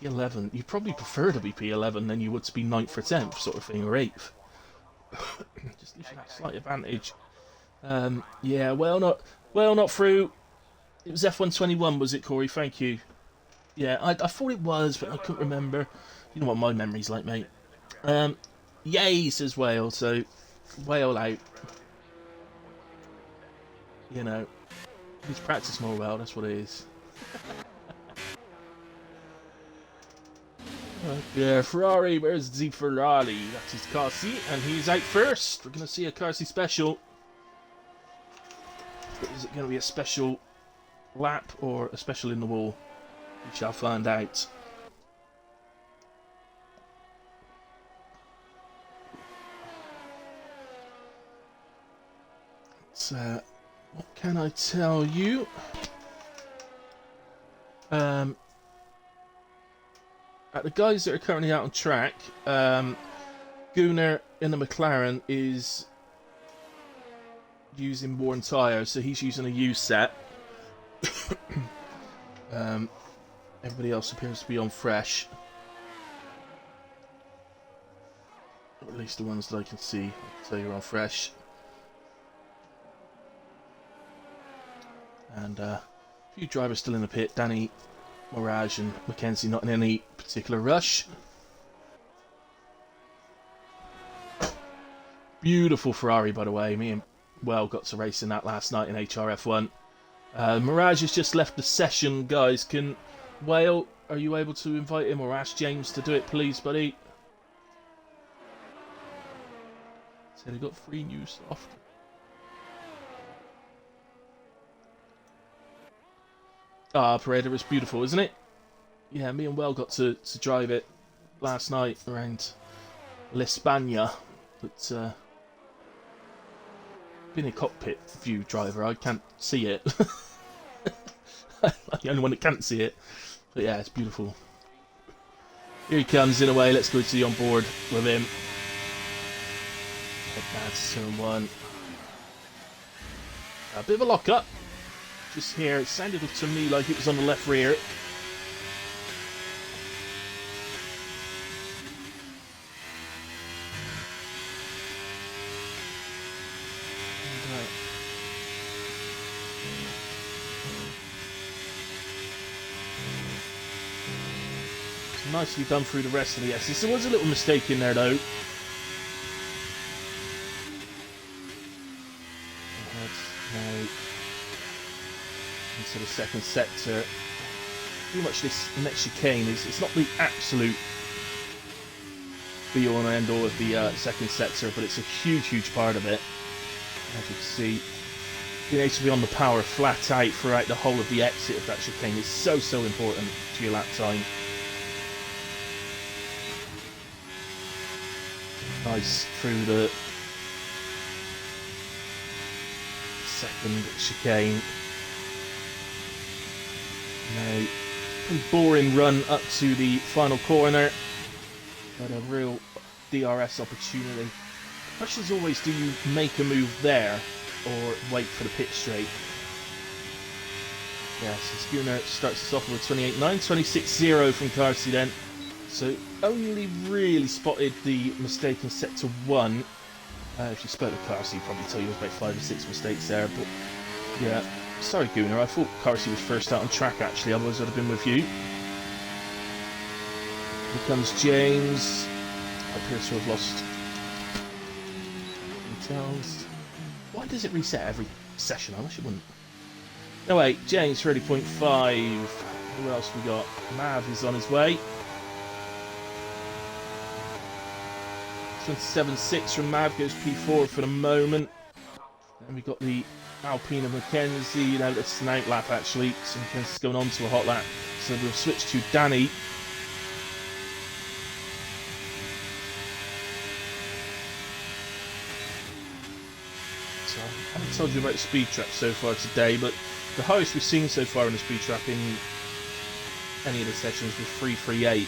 S1: P11, you'd probably prefer to be P11 than you would to be 9th or 10th sort of thing, or 8th. Just gives you that slight advantage. Yeah, well not through. It was F1-21, was it, Corey? Thank you. Yeah, I thought it was, but I couldn't remember. You know what my memory's like, mate. Yay, says Whale, so Whale out. You know, needs to practice more, well, that's what it is. Yeah, Ferrari, where's the Ferrari? That's his car seat, and he's out first. We're going to see a car seat special. But is it going to be a special lap or a special in the wall? We shall find out. So, what can I tell you? At the guys that are currently out on track, Gunnar in the McLaren is using worn tyres, so he's using a used set. Everybody else appears to be on fresh. Or at least the ones that I can see. So you're on fresh. And a few drivers still in the pit. Danny, Mirage and Mackenzie not in any particular rush. Beautiful Ferrari, by the way. Me and Well got to race in that last night in HRF1. Mirage has just left the session, guys. Can Whale, are you able to invite him or ask James to do it, please, buddy? Said he got 3 new soft. Parade was beautiful, isn't it? Yeah, me and Well got to drive it last night around L'España, but being a cockpit view driver, I can't see it. I'm the only one that can't see it. But yeah, it's beautiful. Here he comes in a way. Let's go to the onboard with him. That's turn 1. A bit of a lock-up. Just here. It sounded to me like it was on the left rear. Nicely done through the rest of the S's. There was a little mistake in there though. Now into the second sector. Pretty much this next chicane it's not the absolute be all and end all of the second sector, but it's a huge part of it. As you can see, being able to be on the power flat out throughout the whole of the exit of that chicane is so important to your lap time. Nice through the second chicane. Now, pretty boring run up to the final corner, but a real DRS opportunity. The question is always, do you make a move there or wait for the pit straight? Yeah, so Schooner starts us off with 28.9, 26.0 from Carsey then. So only really spotted the mistake in sector 1. If you spoke to Carsey, he'd probably tell you it was about 5 or 6 mistakes there. But yeah, sorry Gunnar, I thought Carsey was first out on track actually, otherwise I'd have been with you. Here comes James. Appears to have lost details. Why does it reset every session? I wish it wouldn't. No wait, James 30.5. Who else we got? Mav is on his way. 27.6 from Mav, goes P4 for the moment. Then we got the Alpine of Mackenzie. Now it's an out lap actually, so Mackenzie's going on to a hot lap. So we'll switch to Danny. So I haven't told you about the speed trap so far today, but the highest we've seen so far in the speed trap in any of the sessions was 338.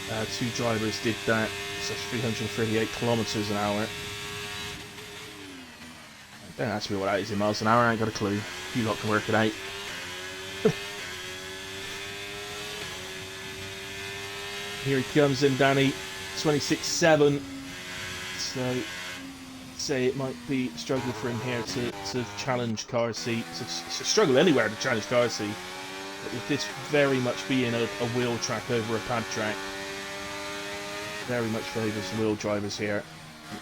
S1: 2 drivers did that, so that's 338 kilometers an hour. Don't ask me what that is in miles an hour, I ain't got a clue. You lot can work it out. Here he comes in, Danny. 26.7. So, say it might be a struggle for him here to challenge Car C. It's a struggle anywhere to challenge Car C. But with this very much being a wheel track over a pad track, very much favours wheel drivers here.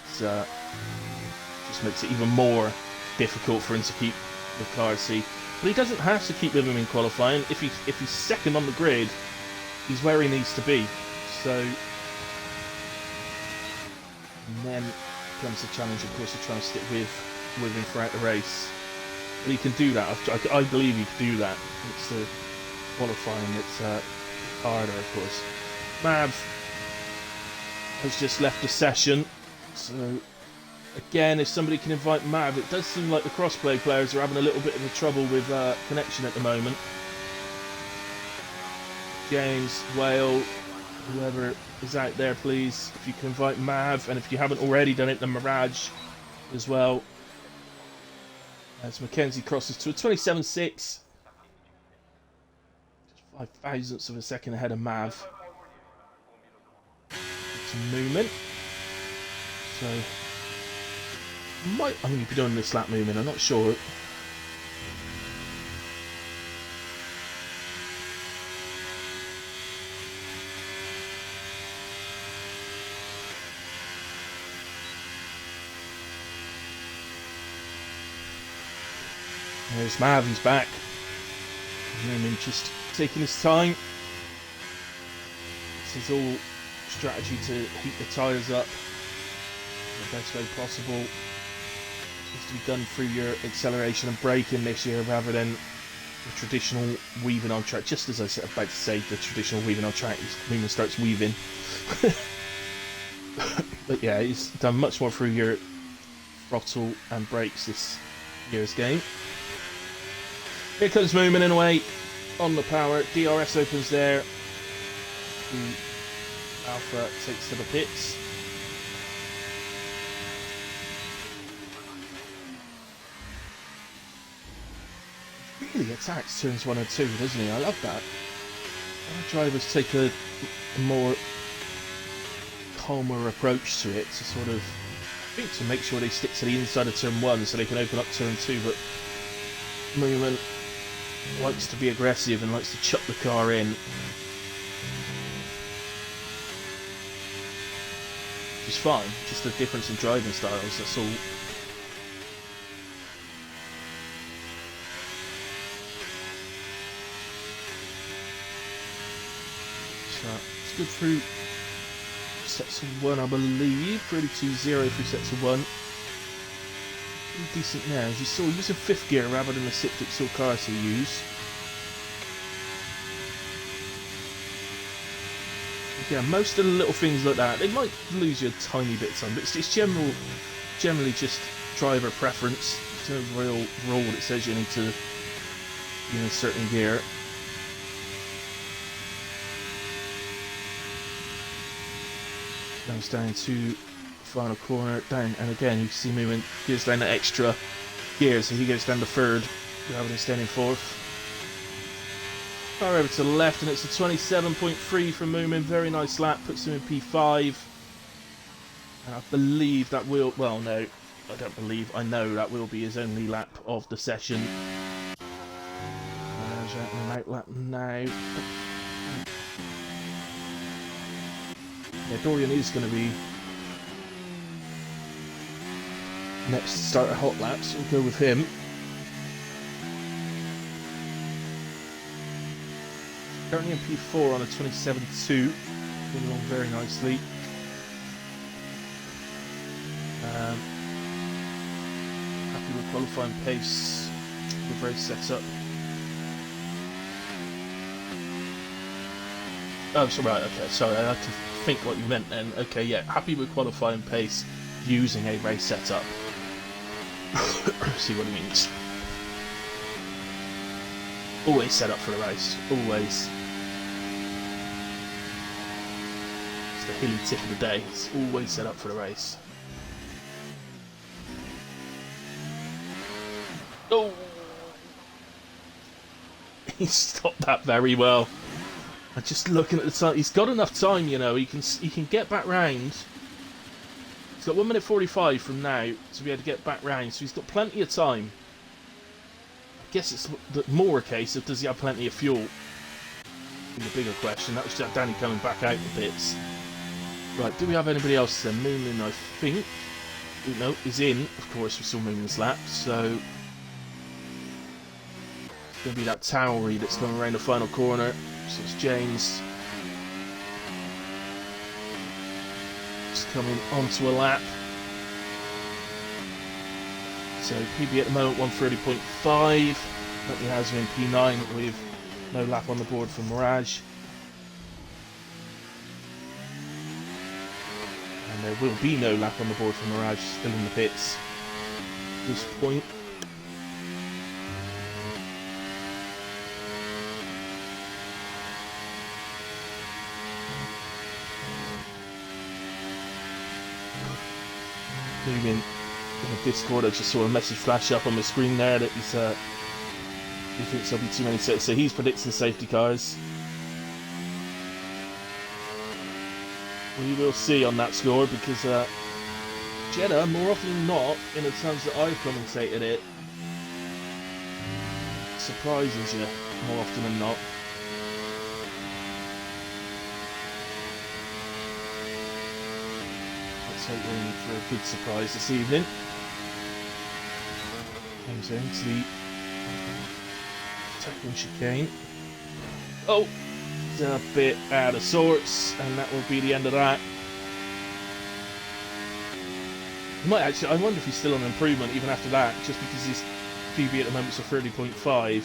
S1: It's just makes it even more difficult for him to keep with Car C. But he doesn't have to keep with him in qualifying. If he's second on the grid, he's where he needs to be. So, and then comes the challenge, of course, to try and stick with him throughout the race. But he can do that. I believe he can do that. It's the qualifying that's harder, of course. Mav has just left the session, so again, if somebody can invite Mav, it does seem like the crossplay players are having a little bit of a trouble with connection at the moment. James, Whale, whoever is out there, please, if you can invite Mav, and if you haven't already done it, then Mirage as well. As Mackenzie crosses to a 27.6, just 5 thousandths of a second ahead of Mav. Some movement. So, I think he'd be doing this lap movement, I'm not sure. There's Mav, he's back. Newman just taking his time. This is all strategy to heat the tyres up in the best way possible. It's to be done through your acceleration and braking this year rather than the traditional weaving on track. Just as I was about to say, the traditional weaving on track, Newman starts weaving. But yeah, he's done much more through your throttle and brakes this year's game. Here comes Moomin in a way on the power. DRS opens there. The Alpha takes to the pits. Really attacks turns 1 and 2, doesn't he? I love that. Our drivers take a more calmer approach to it to sort of, I think, to make sure they stick to the inside of turn 1 so they can open up turn 2, but Moomin likes to be aggressive and likes to chuck the car in. Which is fine, just a difference in driving styles, that's all. So, it's good through sets of 1, I believe. 32-0 through sets of 1. Decent now, as you saw, using 5th gear rather than the 6th that you saw Car C use. Yeah, most of the little things like that, they might lose you a tiny bit of time, but it's generally just driver preference. There's no real rule that says you need to be in a certain gear. Goes down to final corner, down, and again you can see moving, goes down the extra gear, so he goes down to 3rd rather than staying in 4th. Car over to the left, and it's a 27.3 from Moomin. Very nice lap, puts him in P5. And I believe that will, well, no, I don't believe, I know that will be his only lap of the session. There's an out lap now. Yeah, Dorian is going to be next to start a hot lap, so we'll go with him. Currently in P4 on a 27.2, going along very nicely. Happy with qualifying pace, with race setup. Oh, so right, okay, sorry, I had to think what you meant then. Okay, yeah, happy with qualifying pace using a race setup. See what he means. Always set up for the race, always. It's the hilly tip of the day, it's always set up for the race. Oh, he stopped that very well. I'm just looking at the time. He's got enough time, you know. He can get back round. He's got 1 minute 45 from now to be able to get back round, so he's got plenty of time. I guess it's more a case of does he have plenty of fuel? The bigger question. That was just Danny coming back out the bits. Right, do we have anybody else then? Moomin, I think. No, is in. Of course, we saw Moomin's lap, so it's going to be that Towery that's coming around the final corner. So it's James just coming onto a lap. So PB at the moment 130.5. Currently has him in P9 with no lap on the board for Mirage. And there will be no lap on the board for Mirage, still in the pits at this point. Moving in the Discord, I just saw a message flash up on my screen there that he's he thinks there'll be too many sets, so he's predicting safety cars. We will see on that score because Jeddah, more often than not, in the times that I've commentated it, surprises you more often than not. Let's hope we're in for a good surprise this evening. Comes into the tackle chicane. Oh, it's a bit out of sorts, and that will be the end of that. He might actually, I wonder if he's still on improvement even after that, just because his PB at the moment is a 30.5.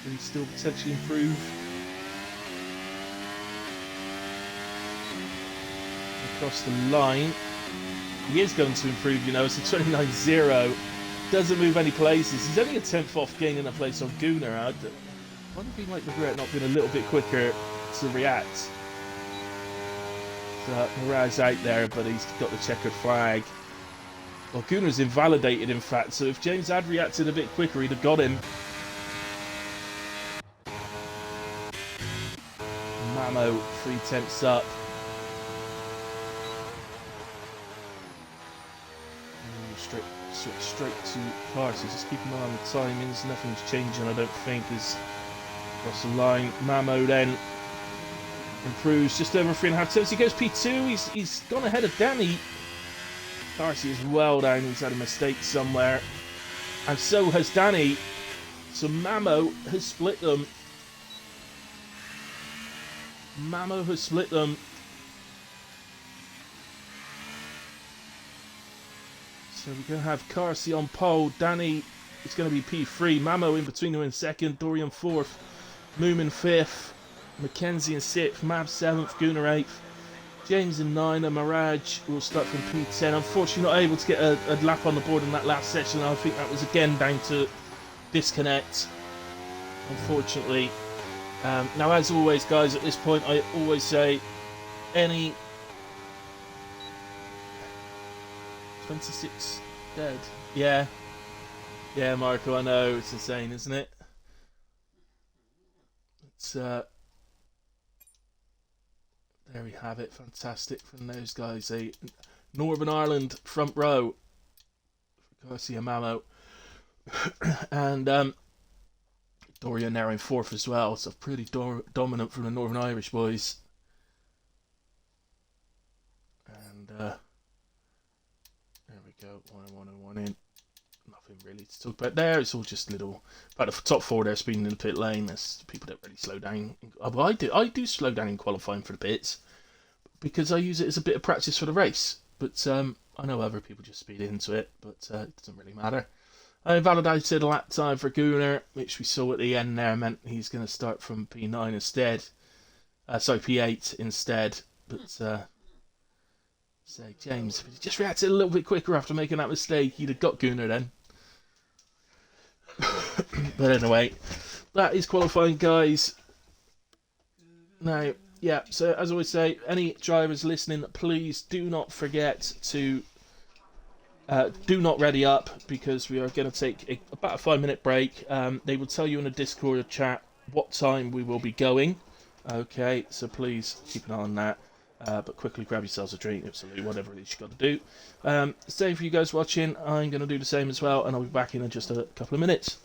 S1: Can he still potentially improve? Across the line. He is going to improve, you know, it's a 29.0. Doesn't move any places. He's only a 10th off gaining a place on Gunnar. I wonder if he might regret not being a little bit quicker to react. So Mirage out there, but he's got the checkered flag. Well, Gunnar's invalidated, in fact, so if James had reacted a bit quicker, he'd have got him. Mamo, 3/10 up. Switch straight to cars, so just keep an eye on the timings. Nothing's changing, I don't think, as across the line. Mamo then improves just over 3.5 tenths. He goes P2. He's gone ahead of Danny. Darcy is well down. He's had a mistake somewhere, and so has Danny. So Mamo has split them. Mamo has split them. So we're going to have Carsey on pole. Danny is going to be P3. Mamo in between them in second. Dorian 4th. Moomin 5th. Mackenzie in 6th. Mab 7th. Gunnar 8th. James in 9th. And Mirage will start from P10. Unfortunately not able to get a lap on the board in that last section. I think that was again down to disconnect. Unfortunately. Now as always guys, at this point I always say any 26 dead. Yeah, Marco, I know, it's insane, isn't it? It's there we have it. Fantastic from those guys. A Northern Ireland front row for Garcia Mamo. And Dorian now in 4th as well, so pretty dominant from the Northern Irish boys. And there we go, 1 and 1 in. Nothing really to talk about there. It's all just little. About the top 4 there speeding in the pit lane. There's people that really slow down. Well, I do slow down in qualifying for the pits because I use it as a bit of practice for the race. But I know other people just speed into it, but it doesn't really matter. I invalidated a lap time for Gunnar, which we saw at the end there, meant he's going to start from P9 instead. Sorry, P8 instead. But say James, if he just reacted a little bit quicker after making that mistake, he'd have got Gunnar then. But anyway, that is qualifying, guys. Now, yeah, so as I always say, any drivers listening, please do not forget to Do not ready up because we are going to take about a 5 minute break. They will tell you in a Discord chat what time we will be going. Okay, so please keep an eye on that. But quickly grab yourselves a drink, absolutely whatever it is you got to do. Stay for you guys watching. I'm going to do the same as well, and I'll be back in just a couple of minutes.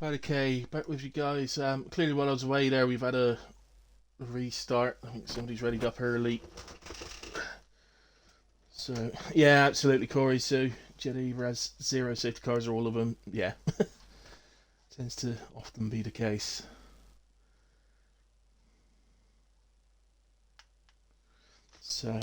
S1: Right, okay, back with you guys. Clearly, while I was away there, we've had a restart. I think somebody's readied up early. So, yeah, absolutely, Corey. So, Geneva has 0 safety cars, or all of them. Yeah, tends to often be the case. So,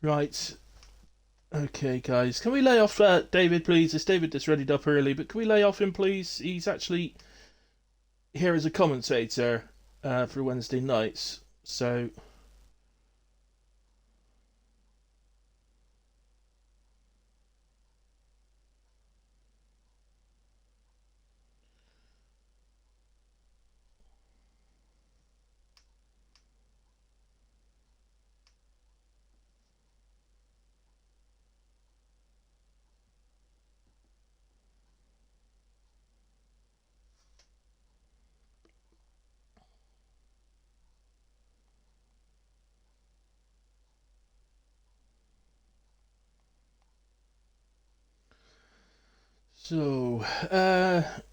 S1: Right. Okay, guys. Can we lay off David, please? It's David that's readied up early, but can we lay off him, please? He's actually here as a commentator for Wednesday nights. So,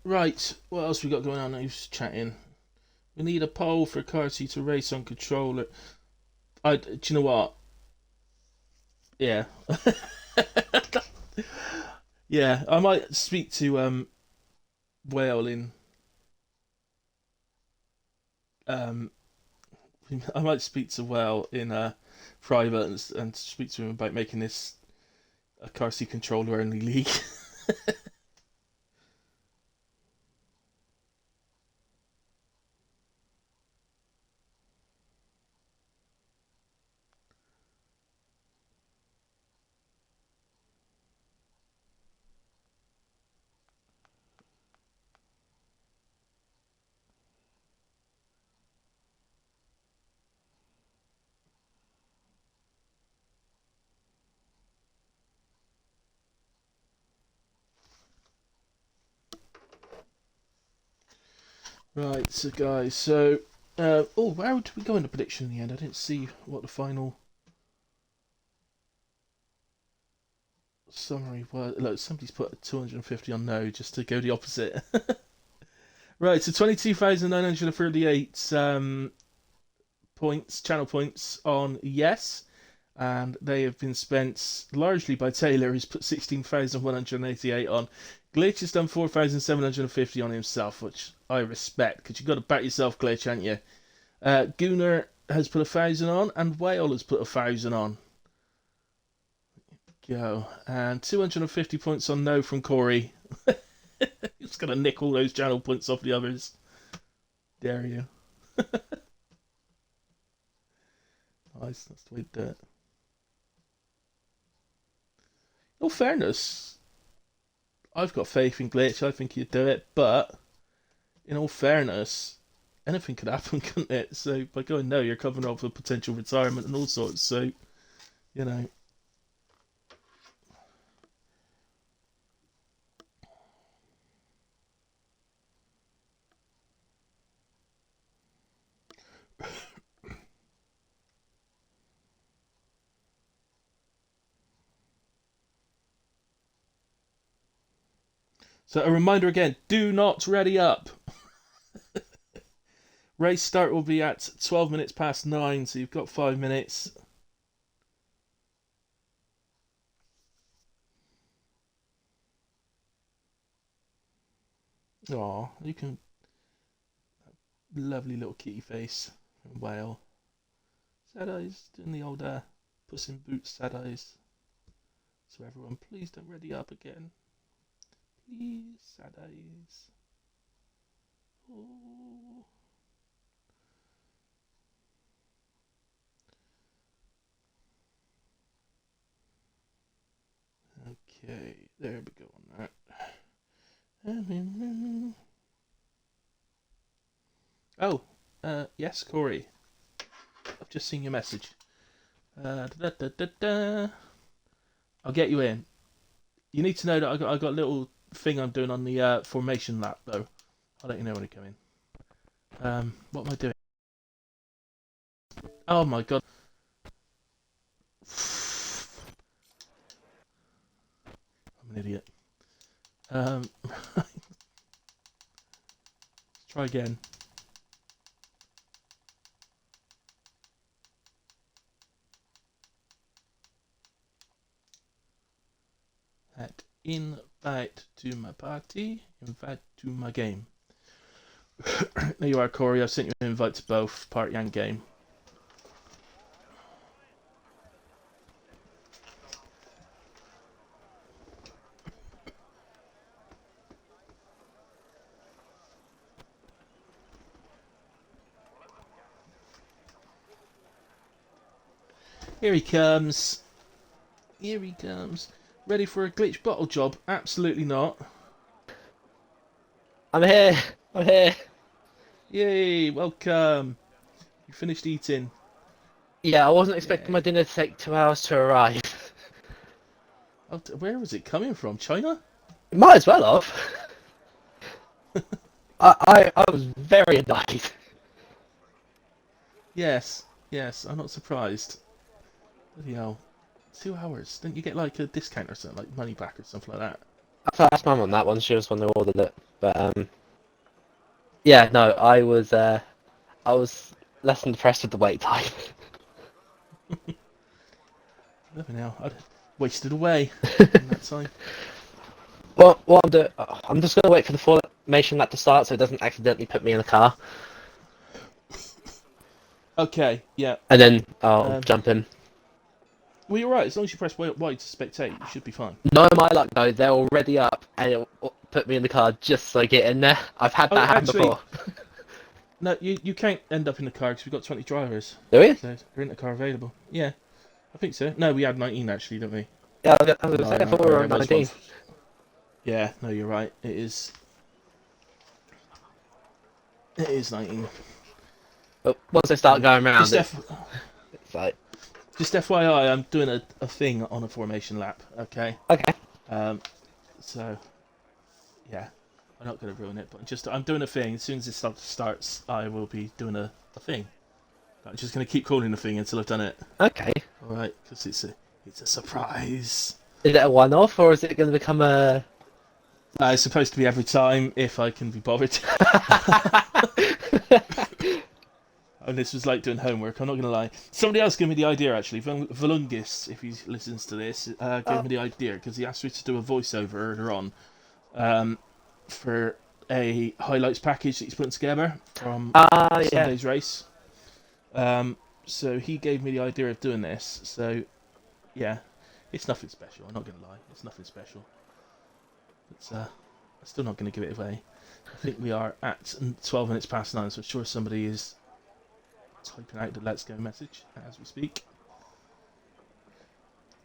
S1: right. What else we got going on? Who's chatting? We need a poll for Carty to race on controller. Do you know what? Yeah. Yeah, I might speak to Whale in um I might speak to Whale in private and speak to him about making this a Carty controller only league. Right, so guys, where did we go in the prediction in the end? I didn't see what the final summary was. Look, somebody's put 250 on no just to go the opposite. Right, so 22,938 points, channel points on yes, and they have been spent largely by Taylor, who's put 16,188 on. Glitch has done 4,750 on himself, which I respect, because you've got to back yourself, Glitch, haven't you? Gooner has put 1,000 on, and Whale has put 1,000 on. Go. And 250 points on no from Corey. He's going to nick all those channel points off the others. Dare you. Nice, that's the way to do it. In all fairness, I've got faith in Glitch. I think he'd do it, but in all fairness, anything could happen, couldn't it? So by going no, you're covering off a potential retirement and all sorts. So, you know. So a reminder again, do not ready up. Race start will be at 12 minutes past 9, so you've got 5 minutes. Aw, you can... Lovely little kitty face from Whale. Sad eyes, doing the old Puss in Boots sad eyes. So everyone, please don't ready up again. Please, sad eyes. Oh. Okay, there we go on that. Oh, yes, Corey. I've just seen your message. Da, da, da, da, da. I'll get you in. You need to know that I got a little thing I'm doing on the formation lap though. I'll let you know when I come in. What am I doing? Oh my god. I'm an idiot. Let's try again. Invite to my party, invite to my game. There you are, Corey. I've sent you an invite to both party and game. Here he comes. Here he comes. Ready for a glitch bottle job? Absolutely not.
S2: I'm here. I'm here.
S1: Yay, welcome. You finished eating?
S2: Yeah, I wasn't expecting
S1: Yeah.
S2: my dinner to take 2 hours to arrive.
S1: Oh, where was it coming from? China?
S2: Might as well have. I was very annoyed.
S1: Yes, yes, I'm not surprised. Bloody hell. 2 hours. Didn't you get like a discount or something, like money back or something like that?
S2: I asked Mum on that one. She was the one who ordered it. But yeah, no, I was less than impressed with the wait time.
S1: Bloody hell. I'd wasted away in that time.
S2: Well, what I'm doing, I'm just gonna wait for the formation lap to start so it doesn't accidentally put me in the car,
S1: Okay, yeah.
S2: and then I'll
S1: Um,
S2: jump in.
S1: well, you're right. As long as you press Y to spectate, you should be fine.
S2: No, my luck though, they're already up, and it'll put me in the car just so I get in there. I've had
S1: Oh,
S2: that happen
S1: actually,
S2: before.
S1: no, you can't end up in the car because we've got 20 drivers.
S2: Do we?
S1: So there isn't a car available. Yeah, I think so. No, we had 19 actually, didn't we?
S2: Yeah, I was gonna say I thought we were on
S1: Everybody's
S2: 19.
S1: Yeah, no, you're right. It is. It is 19.
S2: But once they start going around,
S1: Just,
S2: it's like,
S1: just FYI, I'm doing a thing on a formation lap. Okay.
S2: okay,
S1: Um. So, yeah, I'm not going to ruin it, but I'm doing a thing. As soon as this starts, I will be doing a thing. I'm just going to keep calling the thing until I've done it.
S2: okay.
S1: All right, because it's a surprise.
S2: Is it a one-off or is it going to become a?
S1: It's supposed to be every time if I can be bothered. And this was like doing homework. I'm not gonna lie. Somebody else gave me the idea actually. Volungis, if he listens to this, gave me the idea because he asked me to do a voiceover earlier on for a highlights package that he's putting together from
S2: Yeah.
S1: Sunday's race. So he gave me the idea of doing this. So yeah, it's nothing special. I'm not gonna lie. It's nothing special. It's I'm still not gonna give it away. I think we are at 12 minutes past 9, so I'm sure somebody is typing out the let's go message as we speak.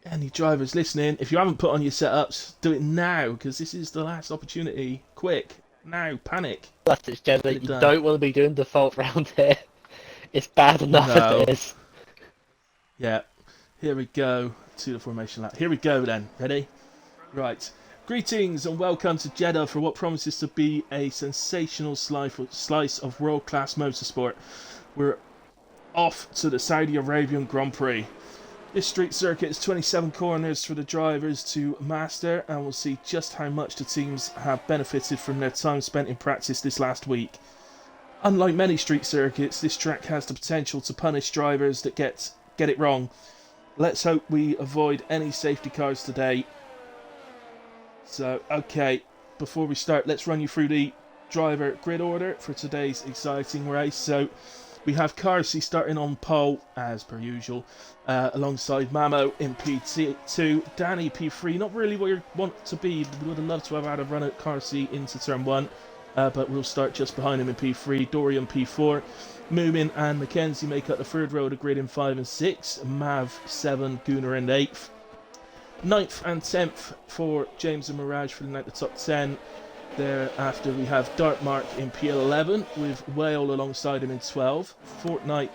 S1: Any drivers listening, if you haven't put on your setups, do it now because this is the last opportunity. Quick, now, panic.
S2: Plus, it's generally
S1: Get it
S2: you
S1: done.
S2: don't want to be doing default round here. It's bad enough
S1: No.
S2: as it is.
S1: Yeah, here we go to the formation lap. Here we go then. Ready? Right. Greetings and welcome to Jeddah for what promises to be a sensational slice of world-class motorsport. We're off to the Saudi Arabian Grand Prix. This street circuit is 27 corners for the drivers to master, and we'll see just how much the teams have benefited from their time spent in practice this last week. Unlike many street circuits, this track has the potential to punish drivers that get it wrong. Let's hope we avoid any safety cars today. So, okay, before we start, let's run you through the driver grid order for today's exciting race. So, we have Carsey starting on pole, as per usual, alongside Mamo in P2, Danny P3, not really where you want to be, we would have loved to have had a run at Carsey into turn 1, but we'll start just behind him in P3, Dorian P4, Moomin and Mackenzie make up the third row of the grid in 5 and 6, Mav 7, Gunnar in 8th, 9th and 10th for James and Mirage filling out the top 10. Thereafter we have Dartmark in P11 with Whale alongside him in 12. Fortnite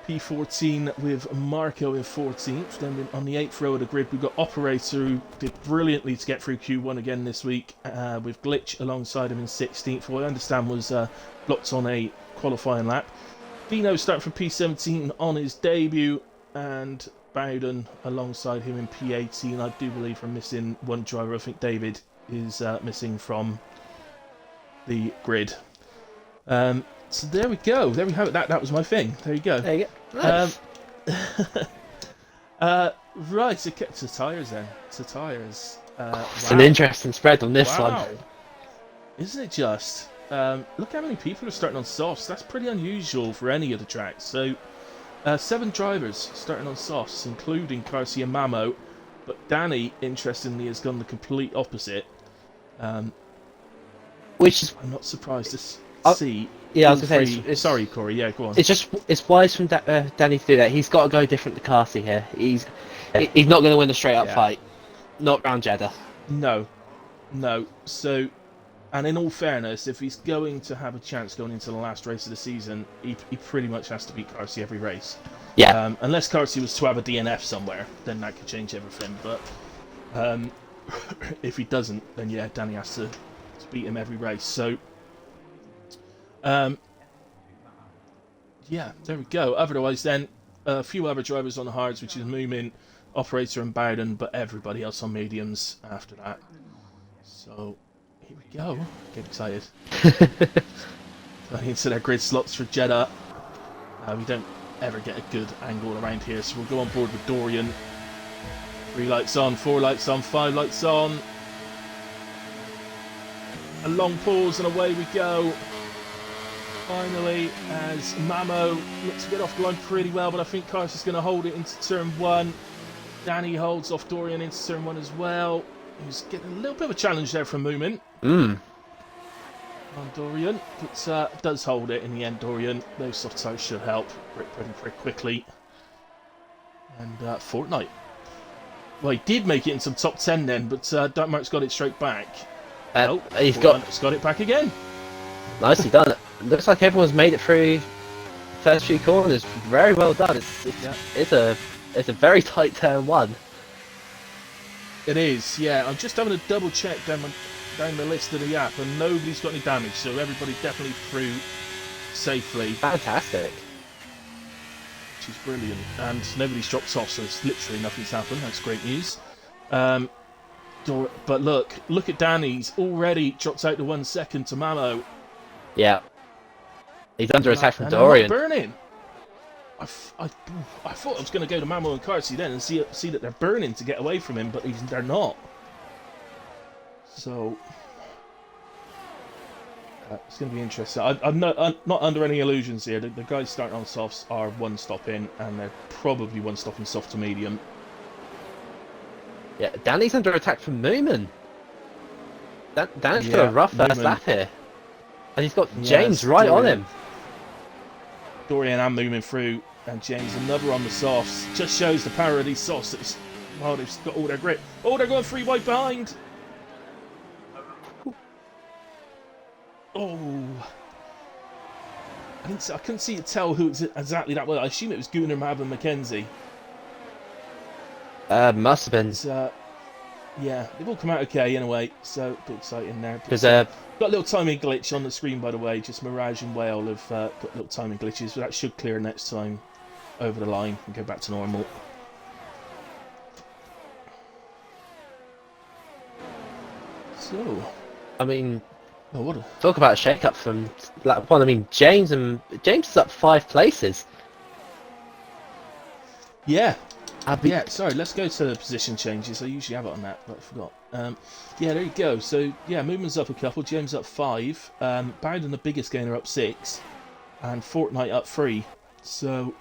S1: P14 with Marco in 14th. Then on the 8th row of the grid we've got Operator who did brilliantly to get through Q1 again this week with Glitch alongside him in 16th. What I understand was blocked on a qualifying lap. Dino starting from P17 on his debut and Bowden alongside him in P18. I do believe from missing one driver. I think David is missing from the grid. So there we go. There we have it. That was my thing. There you go.
S2: There you go. Nice.
S1: Right, okay, to tyres then. To tyres.
S2: It's
S1: Wow.
S2: an interesting spread on this
S1: Wow.
S2: one.
S1: Isn't it just? Look how many people are starting on softs. That's pretty unusual for any of the tracks. So, 7 drivers starting on softs, including Carsey and Mamo. But Danny, interestingly, has gone the complete opposite.
S2: Which is
S1: I'm not surprised. see.
S2: Yeah, I
S1: all
S2: was gonna
S1: three...
S2: say it's
S1: Sorry, Corey. Yeah, go on.
S2: it's wise from Danny to do that. He's got to go different to Carsey here. He's not going to win a straight up fight. Not round Jeddah.
S1: No, no. So, and in all fairness, if he's going to have a chance going into the last race of the season, he pretty much has to beat Carsey every race.
S2: Yeah.
S1: Unless Carsey was to have a DNF somewhere, then that could change everything. But if he doesn't, then yeah, Danny has to beat him every race. So, yeah, there we go. Otherwise, then a few other drivers on the hards, which is Moomin, Operator, and Bowden, but everybody else on mediums after that. So here we go. Get excited. Going into their grid slots for Jeddah. We don't ever get a good angle around here, so we'll go on board with Dorian. 3 lights on, 4 lights on, 5 lights on. A long pause and away we go. Finally, as Mamo looks to get off the line pretty well, but I think Carsey's going to hold it into turn 1. Danny holds off Dorian into turn 1 as well. He's getting a little bit of a challenge there from Moomin. On Dorian, but does hold it in the end. Dorian, those soft tires should help pretty quickly. And Fortnite. Well, he did make it into the top 10 then, but Dartmark's got it straight back.
S2: He's
S1: got it back again.
S2: Nicely done. Looks like everyone's made it through the first few corners. Very well done. It's a very tight turn 1.
S1: It is, yeah. I'm just having a double check down the list of the app, and nobody's got any damage, so everybody definitely through safely.
S2: Fantastic.
S1: Which is brilliant. And nobody's dropped off, so it's literally nothing's happened. That's great news. But look at Danny. He's already dropped out to 1 second to Mamo.
S2: Yeah. He's under attack from
S1: and
S2: Dorian.
S1: Burning. I thought I was going to go to Mamo and Carsey then and see that they're burning to get away from him, but they're not. So it's going to be interesting. I'm not under any illusions here. The guys starting on softs are 1 stop in, and they're probably 1 stop in soft to medium.
S2: Yeah, Danny's under attack from Moomin. Danny's got a rough first lap here. And he's got James right on him.
S1: Dorian and Moomin through, and James another on the softs. Just shows the power of these softs. They've got all their grip. Oh, they're going 3 wide behind. Oh. I couldn't see it tell who exactly that was. I assume it was Gunnar, Mab and Mackenzie.
S2: Must have been.
S1: Yeah, they've all come out okay in a way, so a bit exciting there.
S2: Because
S1: got a little timing glitch on the screen, by the way. Just Mirage and Whale have got little timing glitches, but that should clear next time over the line and go back to normal. So,
S2: I mean,
S1: what
S2: talk about a shake-up from lap 1. I mean, James is up 5 places.
S1: Yeah. Yeah, sorry, let's go to the position changes. I usually have it on that, but I forgot. Yeah, there you go. So, yeah, Movement's up a couple, James up 5, Bowden, the biggest gainer, up 6, and Fortnite up 3. So,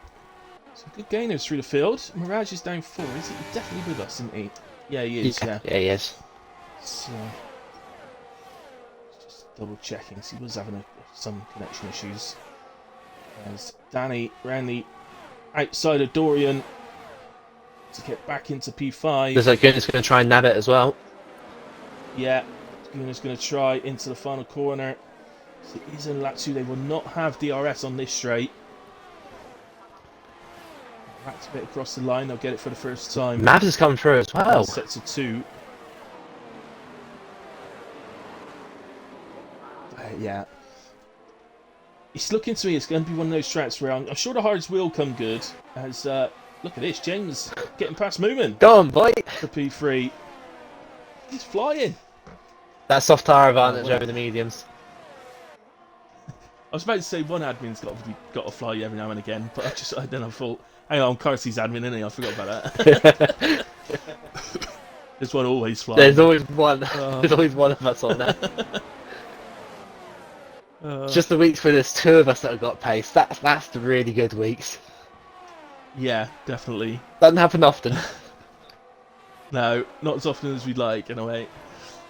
S1: some good gainers through the field. Mirage is down 4. Is he definitely with us, isn't he? Yeah, he is, yeah.
S2: Yeah, he is.
S1: So, just double checking. So he was having some connection issues. As Danny round the outside of Dorian to get back into P5.
S2: Looks like Gunnar's going to try and nab it as well.
S1: Yeah, Gunnar's going to try into the final corner. So it is in lap 2. They will not have DRS on this straight. That's a bit across the line. They'll get it for the first time.
S2: Mabs has come through as well.
S1: Sets of 2. Yeah. It's looking to me it's going to be one of those tracks where I'm sure the hards will come good. As look at this, James getting past Moomin.
S2: Go on, boy.
S1: For P3. He's flying.
S2: That soft tire advantage over the mediums.
S1: I was about to say one admin's got to fly every now and again, but I thought, hang on, Carsey's admin, isn't he? I forgot about that. There's one always flying.
S2: There's always one. There's always one of us on there. Just the weeks where there's 2 of us that have got pace. That's the really good weeks.
S1: Yeah, definitely.
S2: Doesn't happen often.
S1: No, not as often as we'd like, in a way.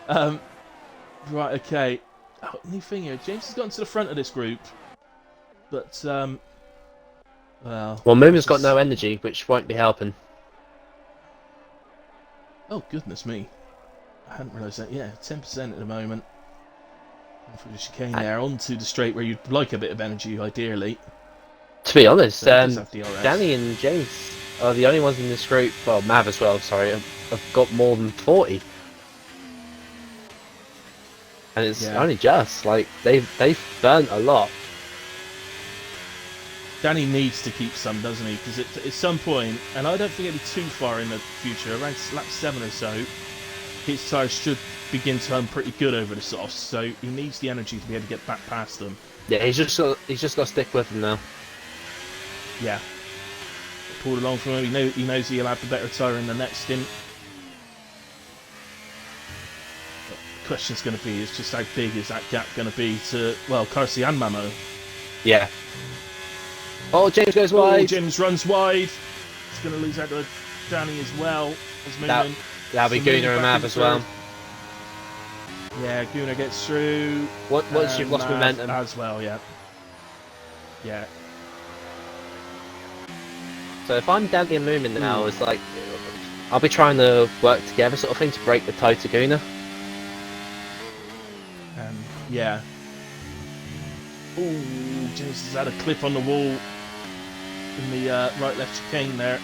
S1: Right, okay. Oh, new thing here. James has gotten to the front of this group, but well.
S2: Well, Moon's got no energy, which won't be helping.
S1: Oh goodness me! I hadn't realised that. Yeah, 10% at the moment. And for the chicane there, onto the straight where you'd like a bit of energy, ideally.
S2: To be honest,
S1: So he does have DRS.
S2: Danny and James are the only ones in this group. Well, Mav as well. Sorry, have got more than 40. And it's only just like they've burnt a lot.
S1: Danny needs to keep some, doesn't he? Because at some point, and I don't think it'll be too far in the future, around lap 7 or so, his tyres should begin to run pretty good over the softs. So he needs the energy to be able to get back past them.
S2: Yeah, he's just got to stick with them now.
S1: Yeah, pulled along from him. He knows he'll have the better tyre in the next stint. The question's going to be is just how big is that gap going to be to, well, Carsey and Mamo.
S2: Yeah. Oh, James goes wide.
S1: Oh, James runs wide. He's going to lose out to Danny as well.
S2: That'll be Gunnar and Mav as well.
S1: Yeah, Gunnar gets through.
S2: Once you've lost momentum.
S1: As well, yeah. Yeah.
S2: So if I'm Danny and Moomin now, it's like, I'll be trying to work together sort of thing to break the tie to Gunnar.
S1: Yeah. Ooh, James has had a clip on the wall in the right-left chicane there. I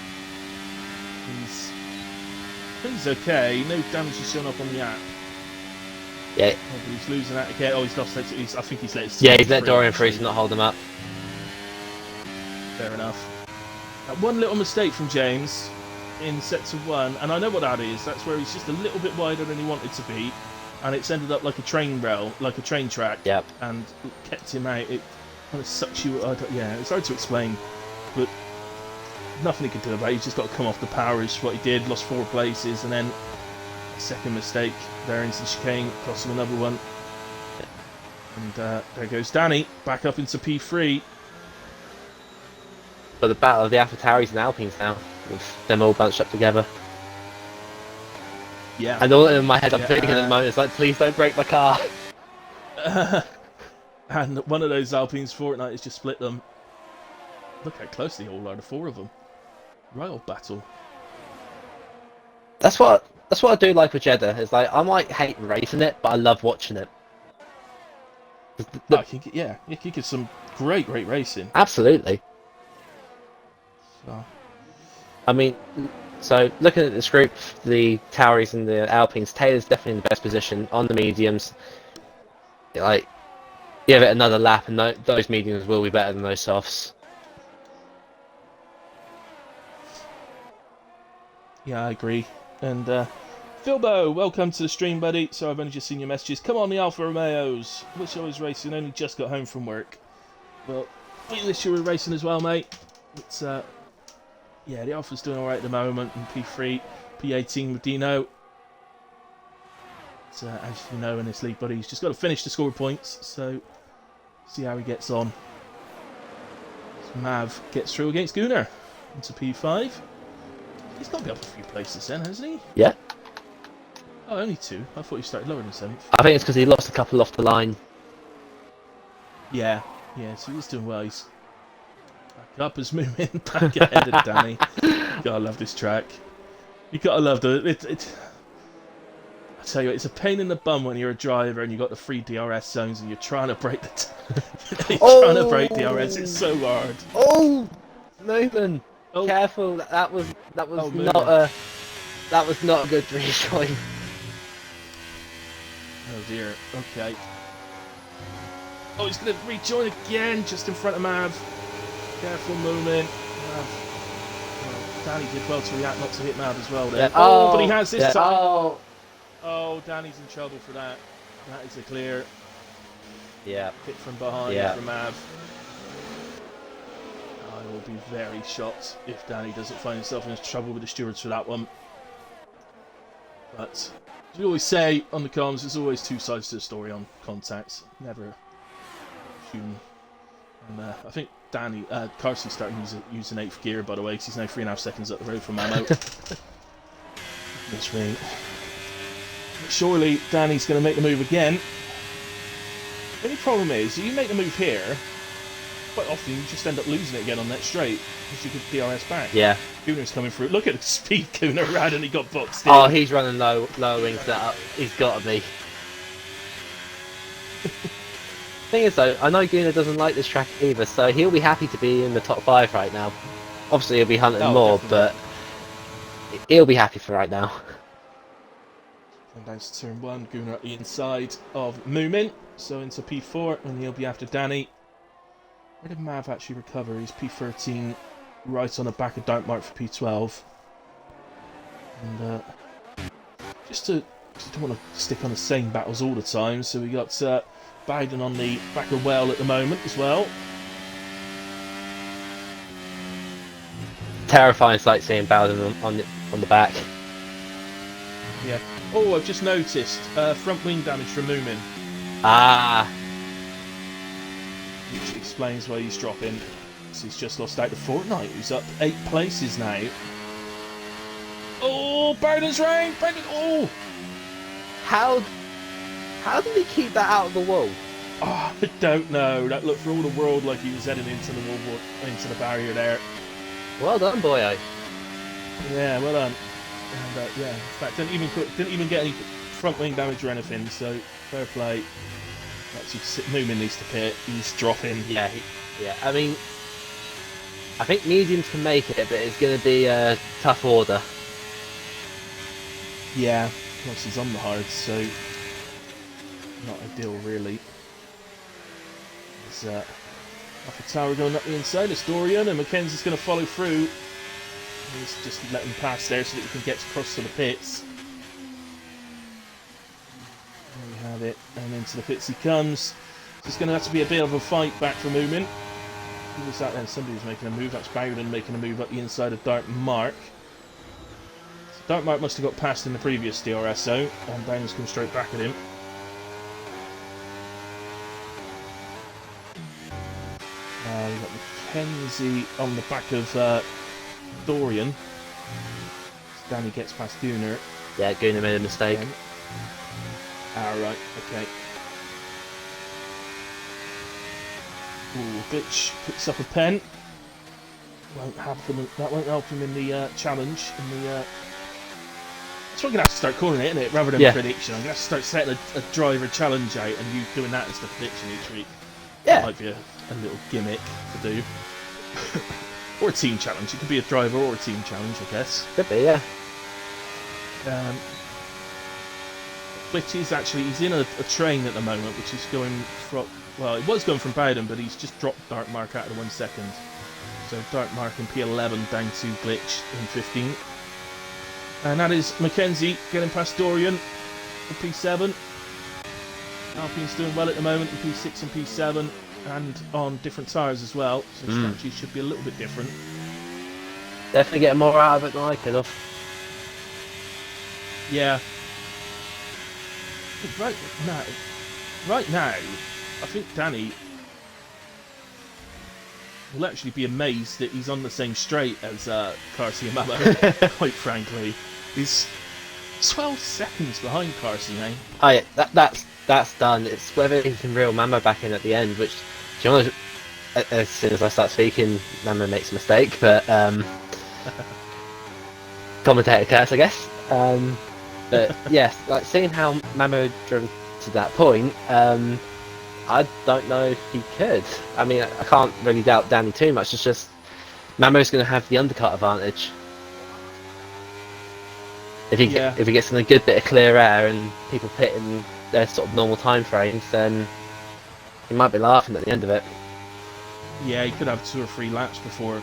S1: think he's okay. No damage is shown up on the app.
S2: Yeah.
S1: Oh, but he's losing that again. Oh, he's lost it. I think he's let his
S2: he's let Dorian free to not hold him up.
S1: Fair enough. One little mistake from James in sets of 1, and I know what that is. That's where he's just a little bit wider than he wanted to be, and it's ended up like a train rail, like a train track.
S2: Yep.
S1: And it kept him out. It kind of sucks you. Yeah, it's hard to explain, but nothing he could do about it. He's just got to come off the power. Is what he did. Lost 4 places, and then second mistake there into the chicane, cost him another one. And there goes Danny back up into P3.
S2: But the battle of the AlphaTauris and Alpines now, with them all bunched up together.
S1: Yeah.
S2: And all in my head, I'm thinking at the moment, it's like, please don't break my car.
S1: And one of those Alpines Fortnite has just split them. Look how close they all are, the 4 of them. Right old battle.
S2: That's what I do like with Jeddah. It's like I might hate racing it, but I love watching it.
S1: I think, yeah, you could get some great racing.
S2: Absolutely.
S1: So.
S2: I mean, so looking at this group, the Tauris and the Alpines, Taylor's definitely in the best position on the mediums. Like, give it another lap, and those mediums will be better than those softs.
S1: Yeah, I agree. And Philbo, welcome to the stream, buddy. So I've only just seen your messages. Come on, the Alfa Romeos. Wish I was racing. Only just got home from work. Well, we wish you were racing as well, mate. It's yeah, the Alfa's doing all right at the moment in P3, P18 with Dino. It's, as you know, in this league, buddy, he's just got to finish to score points. So see how he gets on. So Mav gets through against Gunnar into P5. He's got to be up a few places then, hasn't he?
S2: Yeah.
S1: Oh, only 2. I thought he started lower than 7th.
S2: I think it's because he lost a couple off the line.
S1: Yeah, so he's doing well. He's back up as moving back ahead of Danny. Gotta love this track. You gotta love it. I tell you what, it's a pain in the bum when you're a driver and you got the 3 DRS zones and you're trying to break the trying to break DRS. It's so hard.
S2: Oh, moving.
S1: Oh.
S2: Careful! That was not a good rejoin.
S1: Oh dear. Okay. Oh, he's going to rejoin again, just in front of Mav. Careful movement. Well, Danny did well to react not to hit Mav as well there.
S2: Yeah.
S1: Oh, but he has this time.
S2: Oh,
S1: Danny's in trouble for that. That is a clear
S2: yeah.
S1: hit from behind from Mav. I will be very shocked if Danny doesn't find himself in trouble with the stewards for that one. But as we always say on the comms, there's always 2 sides to the story on contacts. Never human. And I think Danny, Carsey's starting to use an 8th gear, by the way, because he's now 3.5 seconds up the road from Mamo. That's right. Surely Danny's going to make the move again. The only problem is, if you make the move here, quite often you just end up losing it again on that straight, because you could DRS back.
S2: Yeah.
S1: Gunar's coming through. Look at the speed Gunnar ran and he got boxed in.
S2: Oh, he's running lower wing setup. He's got to be. Thing is though, I know Gunnar doesn't like this track either, so he'll be happy to be in the top 5 right now. Obviously he'll be hunting more,
S1: definitely.
S2: but he'll be happy for right now.
S1: And down to turn 1, Gunnar at the inside of Moomin, so into P4, and he'll be after Danny. Where did Mav actually recover? He's P13, right on the back of Dartmark for P12. And just don't want to stick on the same battles all the time, so we got Bowden on the back of Well at the moment as well.
S2: Terrifying sight seeing Bowden on the back.
S1: Yeah. Oh, I've just noticed front wing damage from Moomin.
S2: Ah.
S1: Which explains why he's dropping. So he's just lost out to Fortnite, who's up 8 places now. Oh, Bowden's round! Bowden, oh!
S2: How did he keep that out of the wall?
S1: Oh, I don't know. That looked for all the world like he was heading into the wall, into the barrier there.
S2: Well done, boyo.
S1: Yeah, well done. And yeah, in fact, didn't even get any front wing damage or anything. So fair play. Actually, Moomin needs to pit. He's dropping.
S2: Yeah, yeah. I mean, I think mediums can make it, but it's going to be a tough order.
S1: Yeah, plus he's on the hard, so not ideal really. There's Alpha Tower going up the inside. It's Dorian, and Mackenzie's going to follow through. He's just let him pass there so that he can get across to the pits. There we have it, and into the pits he comes. So it's going to have to be a bit of a fight back for Moomin. Who was that then? Somebody was making a move. That's Bowden making a move up the inside of Dartmark. So Dartmark must have got past in the previous DRSO, and Bowden's come straight back at him. We've got Mackenzie on the back of Dorian. So Danny gets past Gunnar.
S2: Yeah, Gunnar made a mistake.
S1: Right, okay. Ooh, Bitch picks up a pen. That won't help him in the challenge. That's what I'm going to have to start calling it, isn't it? Rather than prediction. I'm going to have to start setting a driver challenge out and you doing that as the prediction each week.
S2: Yeah.
S1: That might be a little gimmick to do. Or a team challenge. It could be a driver or a team challenge, I guess.
S2: Could be, yeah.
S1: Which is actually, he's in a train at the moment, which is going from, well, it was going from Bowden, but he's just dropped Dartmark out of 1 second. So Dartmark in P11 down to Glitch in 15. And that is Mackenzie getting past Dorian in P7. Alpine's doing well at the moment in P6 and P7, and on different tyres as well, so strategy should be a little bit different.
S2: Definitely getting more out of it than I could have.
S1: Yeah. Right now, I think Danny will actually be amazed that he's on the same straight as Carsey and Mamo, quite frankly. He's 12 seconds behind Carsey now.
S2: Oh yeah, that's done. It's whether he can reel Mamo back in at the end, which, to be honest, as soon as I start speaking, Mamo makes a mistake, but commentator curse, I guess. But yes, like seeing how Mamo drove to that point, I don't know if he could. I mean, I can't really doubt Danny too much. It's just Mamo's going to have the undercut advantage. If he gets in a good bit of clear air and people pit in their sort of normal time frames, then he might be laughing at the end of it.
S1: Yeah, he could have 2 or 3 laps before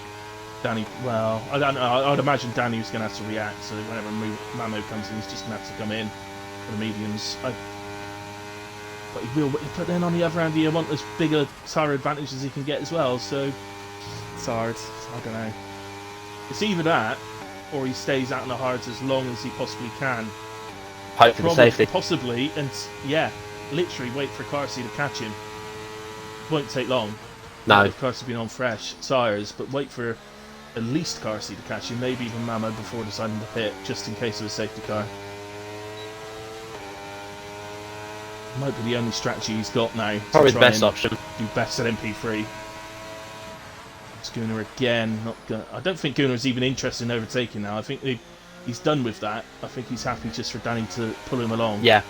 S1: Danny. Well, I don't know. I'd imagine Danny was going to have to react. So whenever Mamo comes in, he's just going to have to come in for the mediums. But he will. But then on the other hand, he want as big a tyre advantage as he can get as well. So it's hard. I don't know. It's either that, or he stays out in the hards as long as he possibly can.
S2: Hope for the safety.
S1: Possibly, and yeah, literally wait for Carsey to catch him. Won't take long.
S2: No.
S1: Carsey being on fresh tyres, but wait for at least Carsey to catch him, maybe even Mamo before deciding to pit, just in case of a safety car. Might be the only strategy he's got now.
S2: Probably
S1: to
S2: the
S1: try
S2: best
S1: and
S2: option.
S1: do best at MP3. Schooner again. Not gonna, I don't think Gunner's even interested in overtaking now. I think he's done with that. I think he's happy just for Danny to pull him along.
S2: Yeah.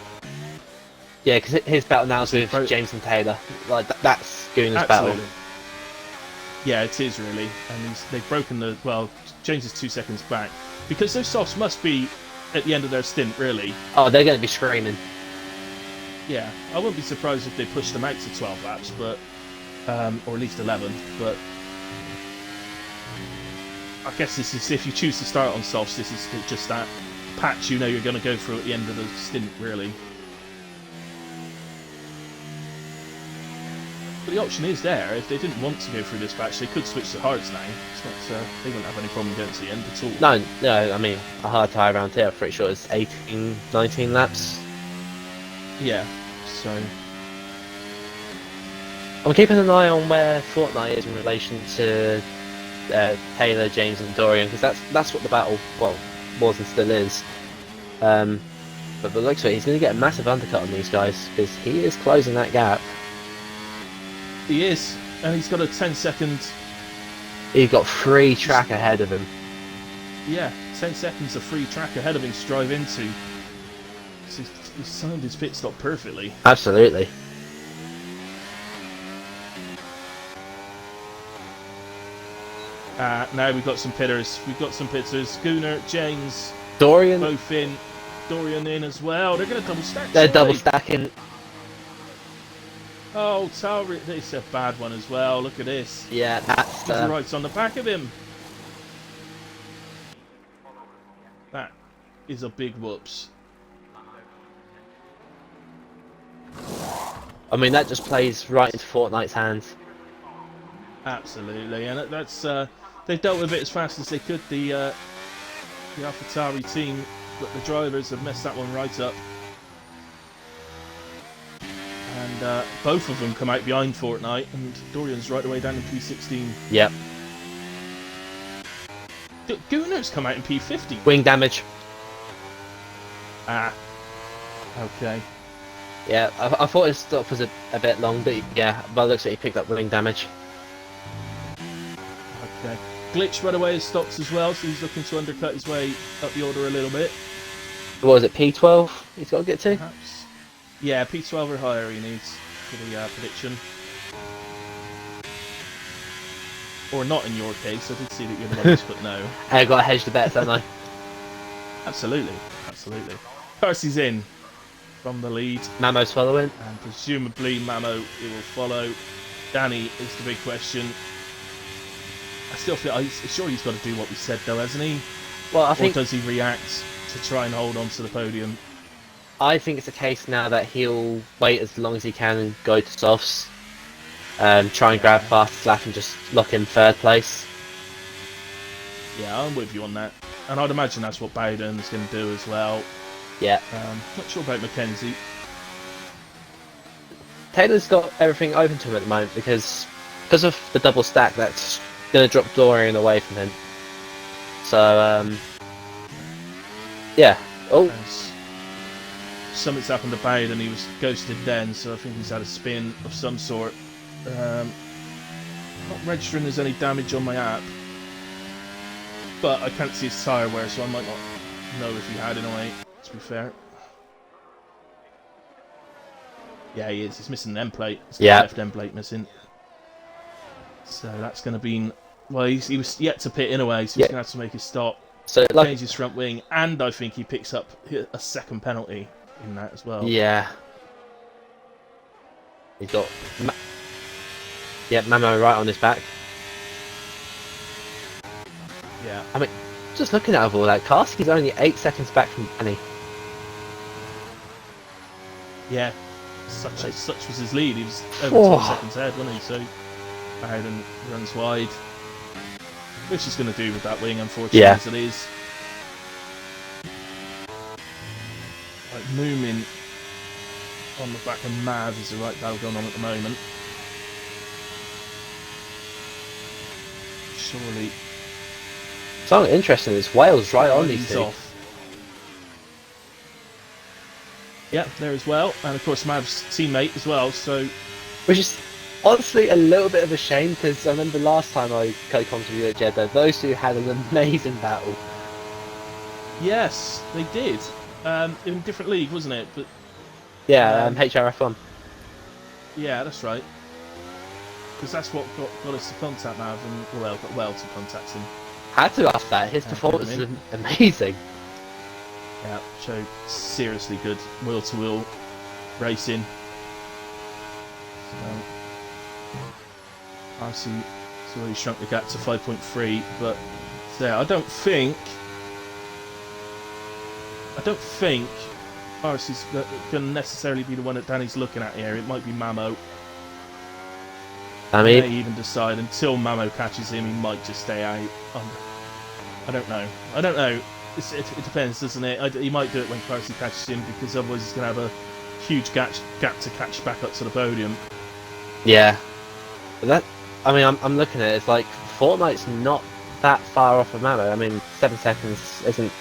S2: Yeah, because his battle now is with
S1: Pro
S2: James and Taylor. Like that's Gunner's
S1: Absolutely.
S2: battle.
S1: Yeah, it is really. And they've broken the... Well, James is 2 seconds back. Because those softs must be at the end of their stint, really.
S2: Oh, they're going to be screaming.
S1: Yeah, I wouldn't be surprised if they pushed them out to 12 laps, but... or at least 11, but... I guess this is, if you choose to start on softs, this is just that patch you know you're going to go through at the end of the stint, really. But the option is there. If they didn't want to go through this patch, they could switch to hards now. It's not, they wouldn't have any problem getting to the end at all.
S2: No, I mean, a hard tyre around here, I'm pretty sure it's 18, 19 laps.
S1: Yeah, so...
S2: I'm keeping an eye on where Fortnite is in relation to Taylor, James and Dorian, because that's what the battle, well, was and still is. But by the looks of it, he's going to get a massive undercut on these guys, because he is closing that gap.
S1: He is, and he's got a 10-second...
S2: He's got free track ahead of him.
S1: Yeah, 10 seconds of free track ahead of him to drive into. So he's timed his pit stop perfectly.
S2: Absolutely.
S1: Now we've got some pitters. We've got some pitters. Gunnar, James,
S2: Dorian,
S1: both in. Dorian in as well. They're going to double stack.
S2: they're double
S1: surely.
S2: stacking.
S1: Oh, Tauri, it's a bad one as well. Look at this.
S2: Yeah, that's
S1: He's right on the back of him. That is a big whoops.
S2: I mean, that just plays right into Fortnite's hands.
S1: Absolutely, and that's they've dealt with it as fast as they could. The AlphaTauri team, but the drivers have messed that one right up. And both of them come out behind Fortnite, and Dorian's right away down in P16.
S2: Yep.
S1: Gunnar's come out in P50.
S2: Wing damage.
S1: Ah. Okay.
S2: Yeah, I thought his stop was a bit long, but yeah, by the looks of it, he picked up wing damage.
S1: Okay. Glitch right away has stopped as well, so he's looking to undercut his way up the order a little bit.
S2: What was it, P12 he's got to get to?
S1: Perhaps. Yeah, P12 or higher he needs for the prediction. Or not in your case, I did see that you're the lowest, but no.
S2: I got to hedge the bets, don't I?
S1: Absolutely, absolutely. Percy's in from the lead,
S2: Mamo's following.
S1: and presumably Mamo will follow. Danny is the big question. I still feel, sure he's got to do what we said though, hasn't he?
S2: Well, I think
S1: Or does he react to try and hold on to the podium?
S2: it's a case now that he'll wait as long as he can and go to softs. Try and grab fast lap and just lock in third place.
S1: Yeah, I'm with you on that. And I'd imagine that's what Bowden's going to do as well.
S2: Yeah.
S1: Not sure about Mackenzie.
S2: Taylor's got everything open to him at the moment because of the double stack that's going to drop Dorian away from him. So, yeah. Oh.
S1: Something's happened to Bowden, he was ghosted then, so I think he's had a spin of some sort. Not registering there's any damage on my app, but I can't see his tyre wear, so I might not know if he had in a way, to be fair. Yeah, he is. He's missing an end plate. He's got left end plate missing. So that's going to be... Well, he was yet to pit in a way, so he's going to have to make his stop.
S2: So
S1: change his front wing, and I think he picks up a second penalty in that as well.
S2: Yeah. He's got... Mamo right on his back.
S1: Yeah.
S2: I mean, just looking at all that, Karski's only 8 seconds back from Danny.
S1: Yeah. Such was his lead. He was over 2 seconds ahead, wasn't he? So Bowden runs wide. Which is going to do with that wing, unfortunately, as it is. Like Moomin on the back of Mav is the right battle going on at the moment. Surely.
S2: Something interesting is Wales right on these two.
S1: Off. Yeah, there as well. And of course, Mav's teammate as well. So
S2: Which is honestly a little bit of a shame because I remember last time I co-commented at Jeddah, those two had an amazing battle.
S1: yes, they did. In a different league, wasn't it? But
S2: Yeah, HRF1.
S1: yeah, that's right. Because that's what got us to contact Mav, and well, got well to contact him.
S2: Had to ask that. His performance is amazing.
S1: Yeah, showed seriously good wheel-to-wheel racing. So, obviously, it's already shrunk the gap to 5.3, but there, I don't think RC's going to necessarily be the one that Danny's looking at here. It might be Mamo.
S2: I mean,
S1: He may even decide until Mamo catches him, he might just stay out. I don't know. It depends, doesn't it? He might do it when Clarcy catches him, because otherwise he's going to have a huge gap to catch back up to the podium.
S2: yeah. But that, I mean, I'm looking at it. It's like Fortnite's not that far off of Mamo. I mean, 7 seconds isn't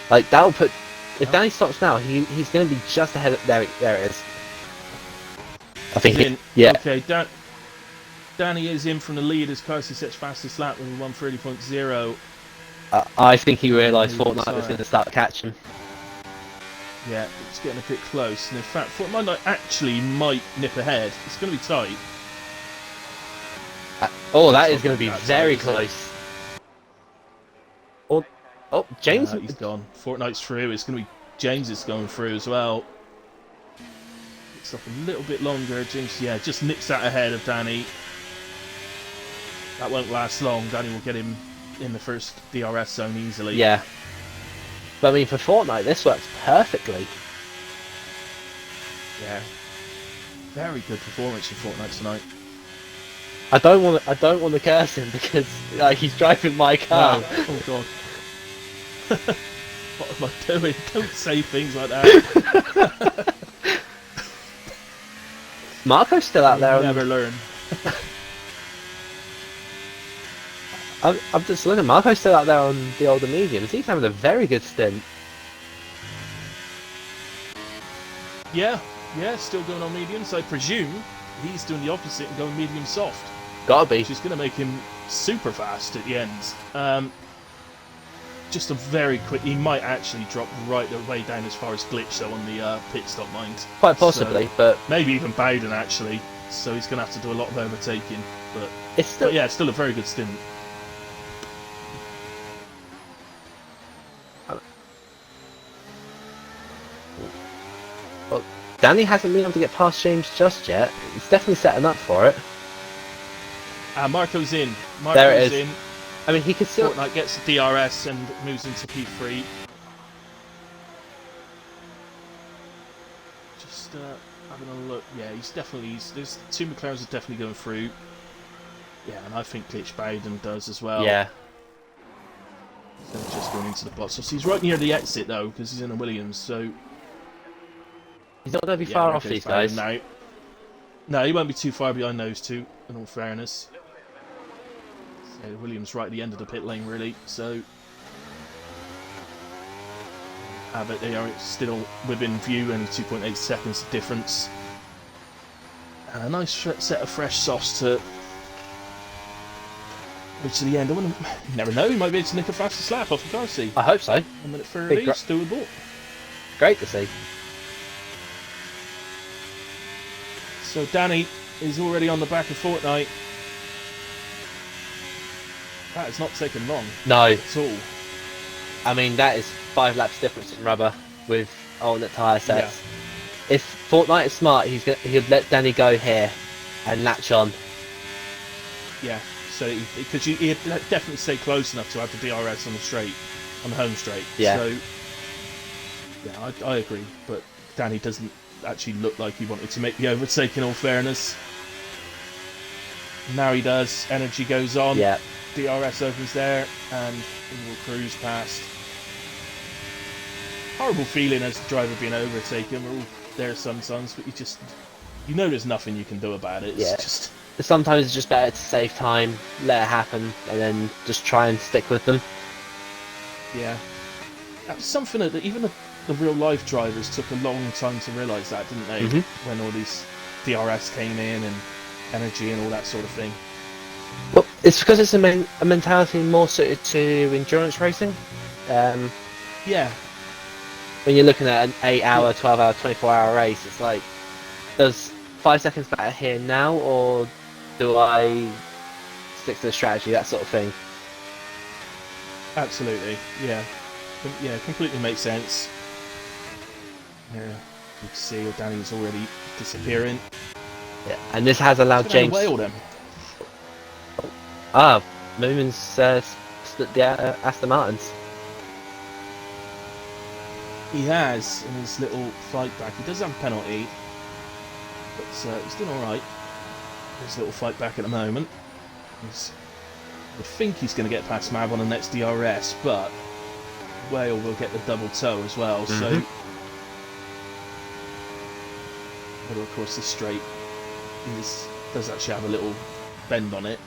S2: like that'll put. If Danny stops now, he's going to be just ahead of there. There it is. I think. Yeah.
S1: Okay, Danny is in from the lead as Clarcy sets fastest lap with 1:30.0.
S2: I think he realised Fortnite was going to start catching.
S1: Yeah, it's getting a bit close, and in fact, Fortnite actually might nip ahead. It's going to be tight.
S2: Oh, that is going to be very close. Oh, James.
S1: He's gone. Fortnite's through. It's going to be James is going through as well. It's up a little bit longer. James, yeah, just nips that ahead of Danny. That won't last long. Danny will get him in the first DRS zone easily.
S2: Yeah. But I mean, for Fortnite, this works perfectly.
S1: Yeah. Very good performance from Fortnite tonight.
S2: I don't want to curse him because like he's driving my car.
S1: No. Oh god. What am I doing? Don't say things like that.
S2: Marco's still out there.
S1: Never learn.
S2: I'm just looking. Marco's still out there on the older mediums. He's having a very good stint.
S1: Yeah, still going on mediums. I presume he's doing the opposite and going medium soft.
S2: Gotta be.
S1: Which is going to make him super fast at the end. Just a very quick. He might actually drop right the way down as far as Glitch, though, on the pit stop mind.
S2: Quite possibly,
S1: so,
S2: but
S1: maybe even Bowden actually. So he's going to have to do a lot of overtaking. But yeah, it's still a very good stint.
S2: Well, Danny hasn't been able to get past James just yet. He's definitely setting up for it.
S1: Marco's in.
S2: There it is.
S1: In.
S2: I mean, he could still.
S1: Fortnite gets the DRS and moves into P3. Just having a look. Yeah, there's two McLarens are definitely going through. Yeah, and I think Glitch Bowden does as well.
S2: Yeah.
S1: So just going into the box. So he's right near the exit though, because he's in a Williams. So
S2: He's not going to be far off these guys.
S1: Now. No, he won't be too far behind those two, in all fairness. So Williams right at the end of the pit lane, really. So, but they are still within view, only 2.8 seconds difference. And a nice set of fresh softs to reach to the end. You never know, he might be able to nick a faster slap off the Darcy.
S2: I hope so.
S1: 1 minute 30, it's doable.
S2: Great to see.
S1: So Danny is already on the back of Fortnite. That has not taken long.
S2: No.
S1: At all.
S2: I mean, that is 5 laps difference in rubber with alternate tyre sets. Yeah. If Fortnite is smart, he'll let Danny go here and latch on.
S1: Yeah, so because he'd definitely stay close enough to have the DRS on the home straight.
S2: Yeah.
S1: So, yeah, I agree. But Danny doesn't actually look like he wanted to make the overtake, in all fairness. Now he does. Energy goes on.
S2: Yeah.
S1: DRS opens there, and he will cruise past. Horrible feeling as the driver being overtaken. We're all there sometimes, but you know there's nothing you can do about it. It's just...
S2: Sometimes it's just better to save time, let it happen, and then just try and stick with them.
S1: Yeah. That was something that even the real life drivers took a long time to realise that, didn't they? When all these DRS came in and energy and all that sort of thing.
S2: Well, it's because it's a mentality more suited to endurance racing.
S1: Yeah,
S2: When you're looking at an 8-hour, 12-hour, 24-hour race, it's like, does 5 seconds matter here now, or do I stick to the strategy, that sort of thing?
S1: absolutely. Yeah, yeah, completely makes sense. Yeah, you can see Danny's already disappearing.
S2: Yeah, and this has allowed James.
S1: Whale them.
S2: Moomin's split the Aston Martins.
S1: He has in his little fight back. He does have a penalty, but he's doing all right. His little fight back at the moment. I would think he's going to get past Mav on the next DRS, but Whale will get the double toe as well. So, but of course, this straight does actually have a little bend on it.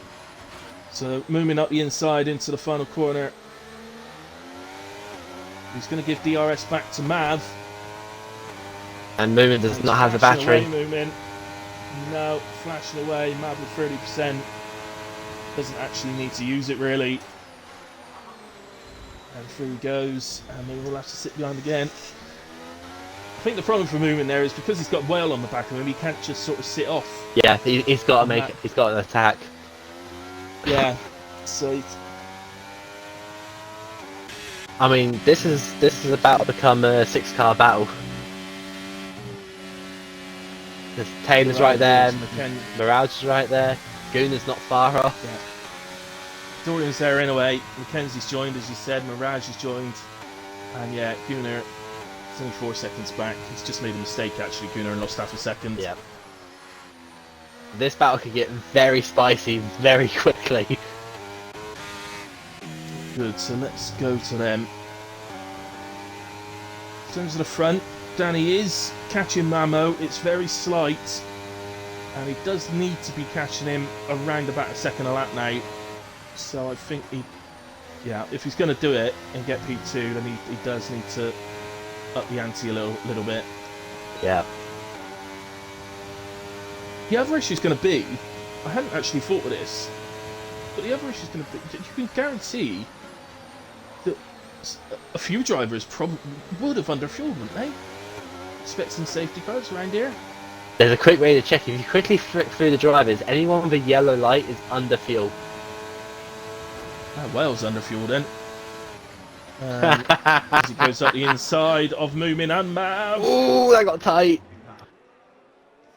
S1: So moving up the inside into the final corner. He's going to give DRS back to Mav.
S2: And Moomin does not have the battery.
S1: Away, no, flashing away. Mav with 30%. Doesn't actually need to use it really. And through he goes. And Moomin will have to sit behind again. I think the problem for Moomin there is because he's got Whale on the back of him, he can't just sort of sit off.
S2: Yeah, he's got to make it. He's got an attack.
S1: Yeah, so
S2: I mean, this is about to become a 6-car battle. Because Taylor's right there, Mirage is right there, Gooner's not far off.
S1: Yeah. Dorian's there anyway. Mackenzie's joined, as you said. Mirage has joined, and yeah, Gooner is only 4 seconds back. He's just made a mistake actually, Gooner, and lost half a second.
S2: Yeah. This battle could get very spicy very quickly.
S1: Good, so let's go to them. In terms of the front, Danny is catching Mamo. It's very slight, and he does need to be catching him around about a second a lap now. So I think if he's going to do it and get P2, then he does need to up the ante a little bit.
S2: Yeah.
S1: The other issue is going to be, I hadn't actually thought of this, but the other issue is going to be that you can guarantee that a few drivers probably would have underfueled, wouldn't they? Expecting safety cars around here.
S2: There's a quick way to check. If you quickly flick through the drivers, anyone with a yellow light is under fuel.
S1: Wales underfueled then. As he goes up the inside of Moomin and Mav.
S2: Ooh, that got tight.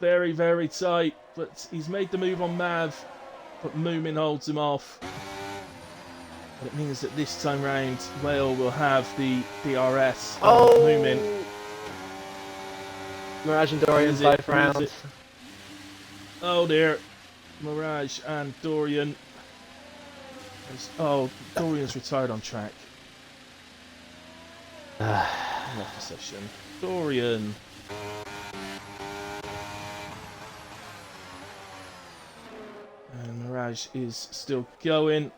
S1: Very, very tight, but he's made the move on Mav, but Moomin holds him off. But it means that this time round, Whale will have the DRS on Moomin.
S2: Mirage and Dorian both rounds.
S1: Oh dear. Mirage and Dorian. Oh, Dorian's retired on track. Left the session. Dorian. And Mirage is still going.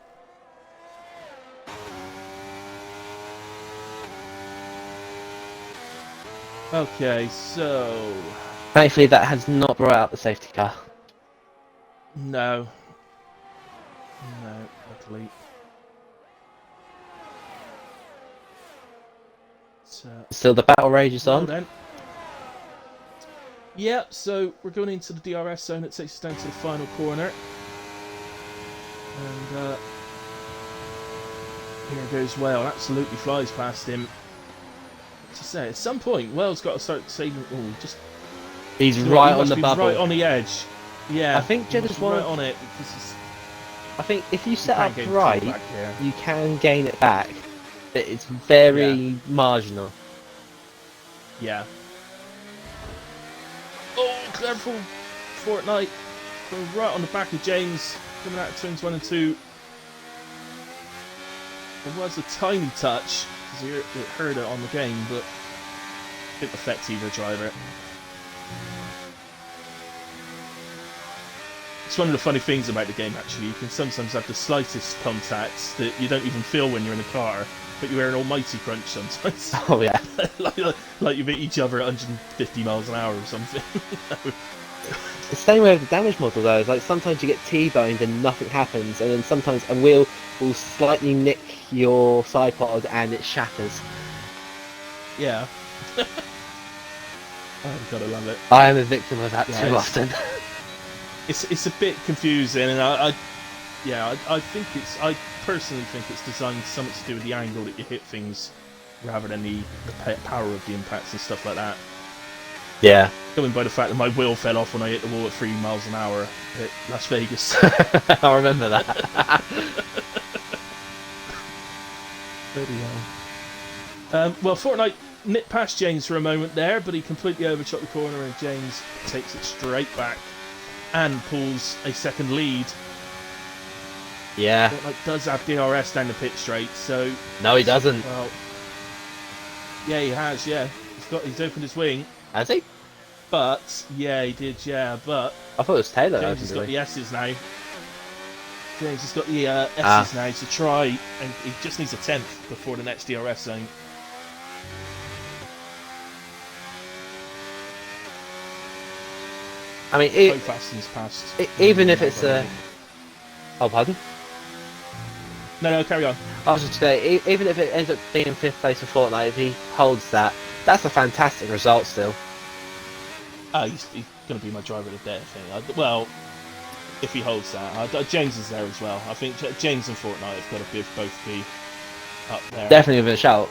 S1: Okay, so...
S2: Thankfully that has not brought out the safety car.
S1: No. No, luckily.
S2: Still the battle rages on.
S1: Then. Yeah, so we're going into the DRS zone. It takes us down to the final corner. And here goes Whale. Absolutely flies past him. To say, at some point, Whale's got to start saving. Oh, just
S2: he's right on the bubble,
S1: right on the edge. Yeah,
S2: I think Jed is
S1: right on it because
S2: I think if you set up right, you can gain it back, but it's very marginal.
S1: Yeah. Oh, careful! Fortnite going right on the back of James, coming out of turns 1 and 2. There was a tiny touch. It hurt it on the game, but it didn't affect either driver. It's one of the funny things about the game, actually. You can sometimes have the slightest contacts that you don't even feel when you're in a car, but you're an almighty crunch sometimes.
S2: Oh yeah.
S1: like you hit each other at 150 miles an hour or something.
S2: The same way with the damage model though, is like sometimes you get T-boned and nothing happens, and then sometimes a wheel will slightly nick your side pod and it shatters.
S1: Yeah. Oh, gotta love it.
S2: I am a victim of that too often.
S1: It's a bit confusing, and I personally think it's designed something to do with the angle that you hit things, rather than the power of the impacts and stuff like that.
S2: Yeah.
S1: Going by the fact that my wheel fell off when I hit the wall at 3 miles an hour at Las Vegas.
S2: I remember that.
S1: Bloody hell. Well, Fortnite nipped past James for a moment there, but he completely overshot the corner, and James takes it straight back and pulls a second lead.
S2: Yeah.
S1: Fortnite does have DRS down the pit straight, so...
S2: No, he doesn't.
S1: Well, yeah, he has, yeah. He's opened his wing.
S2: Has he?
S1: But, yeah, he did, yeah, but...
S2: I thought it was Taylor.
S1: James has got the S's now. James has got the S's now to try, and he just needs a 10th before the next DRS zone.
S2: I mean, even if it's a... Oh, pardon?
S1: No, carry on.
S2: I was just going to say, even if it ends up being in 5th place for Fortnite, if he holds that, that's a fantastic result still.
S1: He's going to be my driver of the day, I think. Well, if he holds that. James is there as well. I think James and Fortnite have got to both be up there.
S2: Definitely with a shout.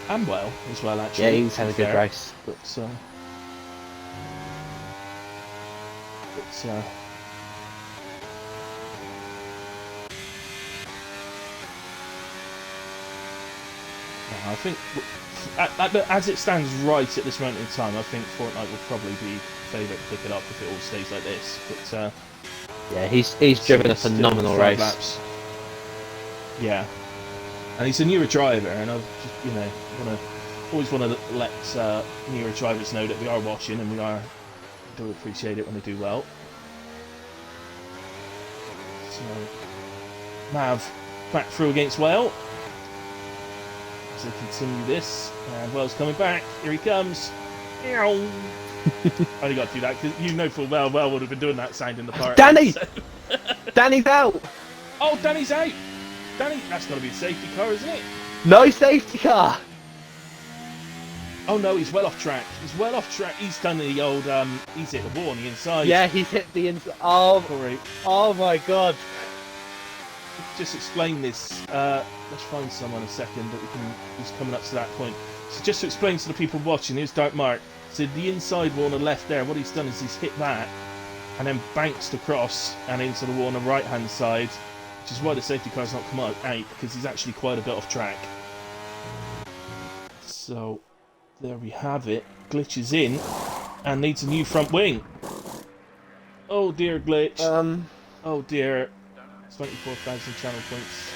S1: And well, as well, actually.
S2: Yeah, he's had a good race.
S1: But, I think, as it stands right at this moment in time, I think Fortnite will probably be favourite to pick it up if it all stays like this. But
S2: yeah, he's driven a phenomenal race.
S1: Laps. Yeah, and he's a newer driver, and I just always want to let newer drivers know that we are watching and we do appreciate it when they do well. So Mav back through against Whale. As they continue this, and Whale's coming back. Here he comes. Ow. Only got to do that because you know full well Whale would have been doing that sound in the park.
S2: Danny!
S1: So.
S2: Danny's out!
S1: Oh, Danny's out! Danny, that's got to be a safety car, isn't it?
S2: No safety car!
S1: Oh no, he's well off track. He's well off track. He's done the old, he's hit the wall on the inside.
S2: Yeah, he's hit the inside. Oh,
S1: Corey.
S2: Oh my god.
S1: Just explain this. Let's find someone a second that who's coming up to that point. So just to explain to the people watching, here's Dark Mark. So the inside wall on the left there, what he's done is he's hit that and then bounced across and into the wall on the right hand side, which is why the safety car's not come out, because he's actually quite a bit off track. So there we have it. Glitch is in and needs a new front wing. Oh dear, Glitch. Oh dear. 24,000 channel points.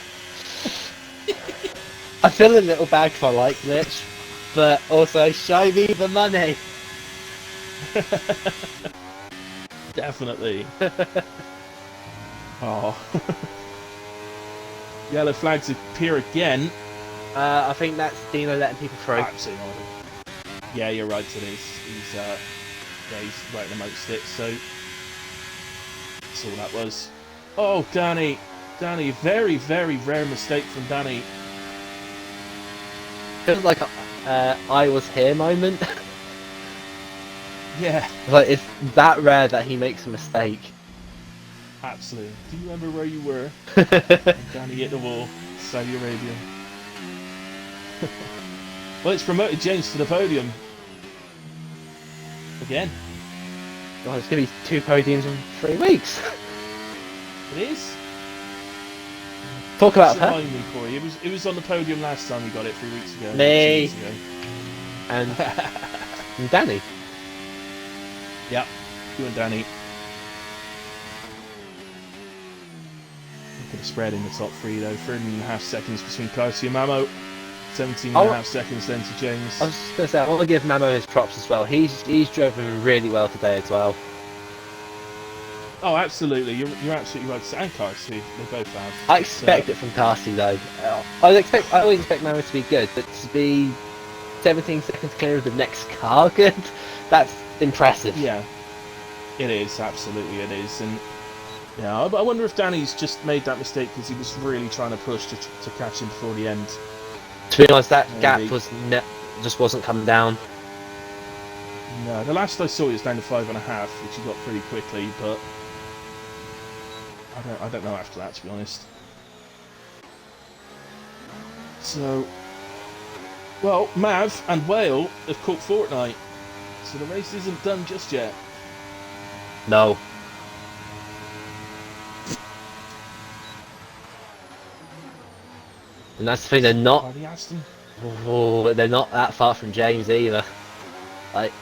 S2: I feel a little bad for like Glitch, but also show me the money.
S1: Definitely. Oh. Yellow flags appear again.
S2: I think that's Dino letting people through.
S1: Absolutely. Yeah, you're right. It is. He's right amongst it. So that's all that was. Oh, Danny, very, very rare mistake from Danny.
S2: Feels like I was here moment.
S1: Yeah.
S2: Like it's that rare that he makes a mistake.
S1: Absolutely. Do you remember where you were? And Danny hit the wall. Saudi Arabia. Well, it's promoted James to the podium. Again.
S2: God, it's going to be 2 podiums in 3 weeks.
S1: It is.
S2: Talk about her.
S1: Remind me, Corey. It was on the podium last time we got it 3 weeks ago.
S2: Me.
S1: 2 weeks ago.
S2: And Danny.
S1: Yep. You and Danny. Look at the spread in the top 3 though. 13.5 seconds between Garcia and Mamo. 17.5 seconds then to James.
S2: I was just going to say, I want to give Mamo his props as well. He's driven really well today as well.
S1: Oh, absolutely. You're absolutely right. And Carsey, they both have.
S2: I expect it from Carsey though. I always expect Mario to be good, but to be 17 seconds clear of the next car good, that's impressive.
S1: Yeah, it is. Absolutely, it is. And yeah, I wonder if Danny's just made that mistake because he was really trying to push to catch him before the end.
S2: To be honest, that
S1: Maybe.
S2: gap just wasn't coming down.
S1: No, the last I saw it was down to 5.5, which he got pretty quickly, but I don't know after that, to be honest. So, well, Mav and Whale have caught Fortnite, so the race isn't done just yet.
S2: No. And that's the thing, they're not.
S1: Hardy Aston.
S2: Oh, they're not that far from James either. Like,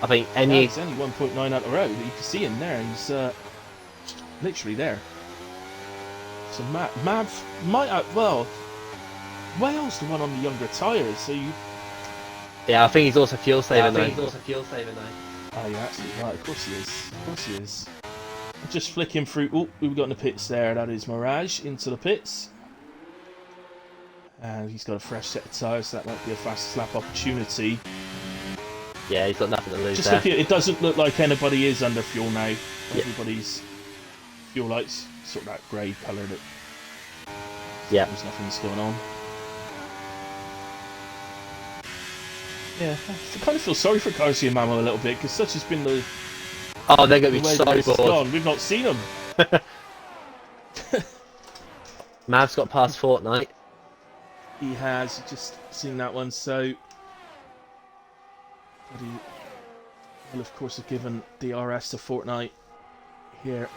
S2: I think any.
S1: He's only 1.9 out the road. You can see him there. He's literally there. So Mav might well. Whale's the one on the younger tyres, so you.
S2: Yeah, I think he's also fuel saving
S1: Oh, you're absolutely right. Of course he is. Of course he is. Just flicking through. Oh, we've got in the pits there. That is Mirage into the pits. And he's got a fresh set of tyres, so that might be a fast slap opportunity.
S2: Yeah, he's got nothing to lose
S1: Just
S2: there.
S1: looking, it doesn't look like anybody is under fuel now. Everybody's fuel lights sort of that grey colour that.
S2: Yeah.
S1: There's nothing that's going on. Yeah, I kind of feel sorry for Carsey and Mamo a little bit because such has been the.
S2: Oh, they're going to be so bored.
S1: Gone. We've not seen them.
S2: Mav's got past Fortnite.
S1: He has just seen that one, so. But he will, of course, have given DRS to Fortnite here.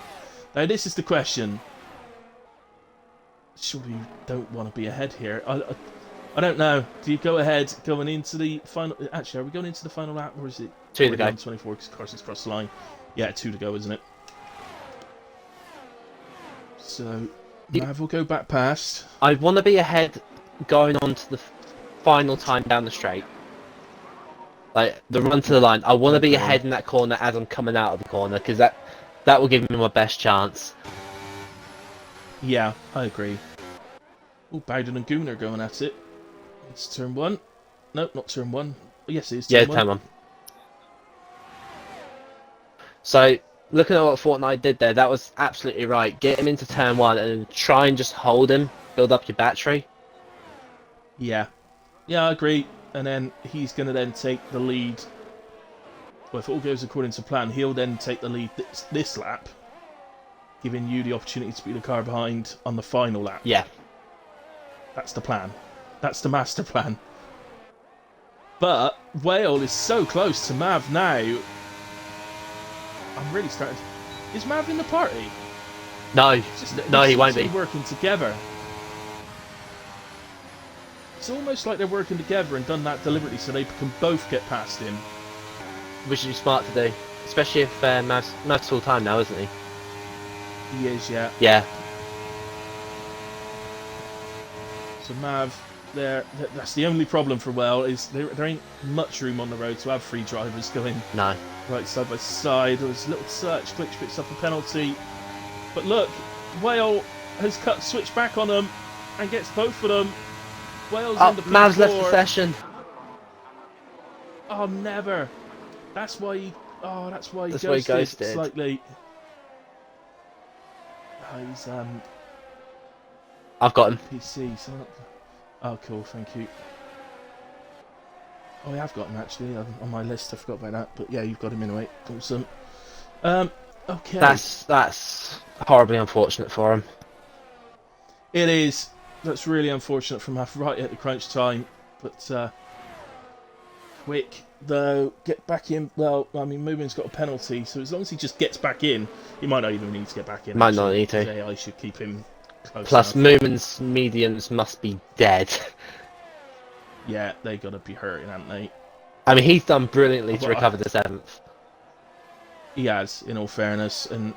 S1: Now, this is the question. Surely you don't want to be ahead here. I don't know. Do you go ahead going into the final? Actually, are we going into the final lap, or is it
S2: 2 to go?
S1: 24 because Carson's crossed the line. Yeah, 2 to go, isn't it? So Mav will go back past.
S2: I want to be ahead going on to the final time down the straight. Like the run to the line. I want to be ahead in that corner as I'm coming out of the corner because that will give me my best chance.
S1: Yeah, I agree. Oh, Bowden and Goon are going at it. It's turn 1. No, not turn 1. Oh, yes, it is turn 1.
S2: Turn 1. So, looking at what Fortnite did there, that was absolutely right. Get him into turn 1 and try and just hold him, build up your battery.
S1: Yeah. Yeah, I agree. And then he's going to then take the lead. Well, if all goes according to plan, he'll then take the lead this lap, giving you the opportunity to be the car behind on the final lap.
S2: Yeah.
S1: That's the plan. That's the master plan. But Whale is so close to Mav now. I'm really starting to... Is Mav in the party?
S2: No. No, he won't be.
S1: Working together. It's almost like they're working together and done that deliberately so they can both get past him.
S2: Which is smart to do. Especially if Mav's full time now, isn't he?
S1: He is, yeah.
S2: Yeah.
S1: So Mav, that's the only problem for Well, is there ain't much room on the road to have 3 drivers going
S2: No.
S1: right side by side. There's a little search, Glitch picks up a penalty. But look, Whale has switched back on them and gets both of them. Whale's in the
S2: Mav's left the
S1: P4.
S2: session.
S1: Oh, never. That's why he
S2: ghosted
S1: slightly. He's
S2: I've got him.
S1: PC. So oh, cool. Thank you. Oh, I have got him actually on my list. I forgot about that. But yeah, you've got him anyway. Awesome. Okay.
S2: That's horribly unfortunate for him.
S1: It is. That's really unfortunate from right at the crunch time. But quick though, get back in. Well, I mean, Moobin's got a penalty, so as long as he just gets back in, he might not even need to get back in.
S2: Might not need to.
S1: AI should keep him close.
S2: Plus,
S1: enough.
S2: Moomin's mediums must be dead.
S1: Yeah, they got to be hurting, haven't they?
S2: I mean, he's done brilliantly to recover the 7th.
S1: He has, in all fairness. And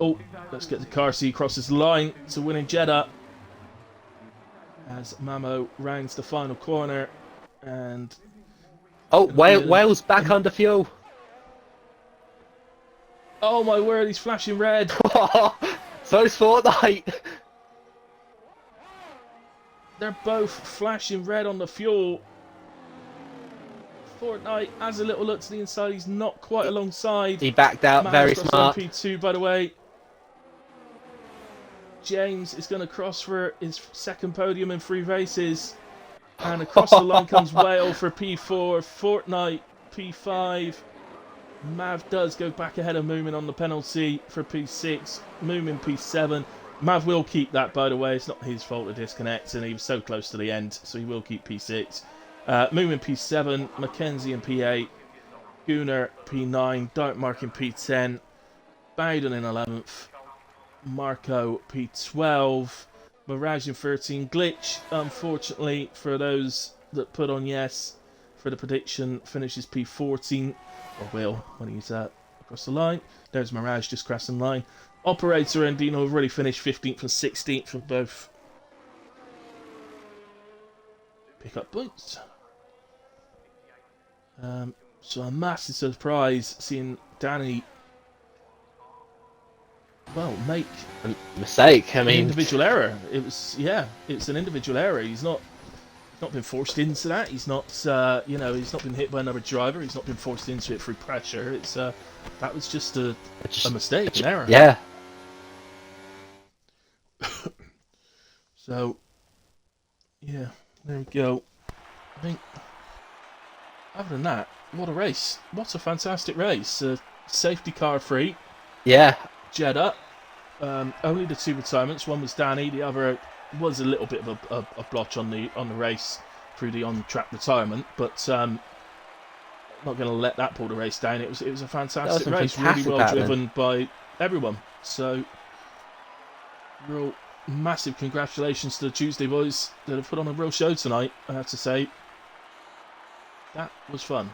S1: oh, let's get the Carsey crosses the line to winning Jeddah. As Mamo rounds the final corner, and
S2: Wales back under fuel.
S1: Oh my word, he's flashing red.
S2: So's Fortnite.
S1: They're both flashing red on the fuel. Fortnite has a little look to the inside. He's not quite alongside.
S2: He backed out,
S1: Man's
S2: very
S1: crossed
S2: smart.
S1: on P2, by the way. James is going to cross for his second podium in 3 races. And across the line comes Whale for P4. Fortnite P5. Mav does go back ahead of Moomin on the penalty for P6. Moomin P7. Mav will keep that, by the way. It's not his fault to disconnect, and he was so close to the end, so he will keep P6. Moomin P7, Mackenzie in P8, Gunnar P9, Darkmark in P10, Bowden in 11th, Marco P12, Mirage in 13, Glitch, unfortunately, for those that put on yes for the prediction, finishes P14, or will, when he's across the line. There's Mirage just crossing the line. Operator and Dino have already finished 15th and 16th for both. Pick up points. So a massive surprise seeing Danny, well, make
S2: A mistake. I
S1: an
S2: mean,
S1: individual error. It's an individual error. He's not been forced into that. He's not, he's not been hit by another driver. He's not been forced into it through pressure. It's that was just a mistake, an error.
S2: Yeah.
S1: So, yeah, there we go. I think, other than that, what a race. What a fantastic race. Safety car free.
S2: Yeah.
S1: Jeddah. Only the 2 retirements. One was Danny. The other was a little bit of a blotch on the race through the on-track retirement. But not going to let that pull the race down. It was a fantastic race. Really well driven by everyone. So, real massive congratulations to the Tuesday boys that have put on a real show tonight, I have to say. That was fun.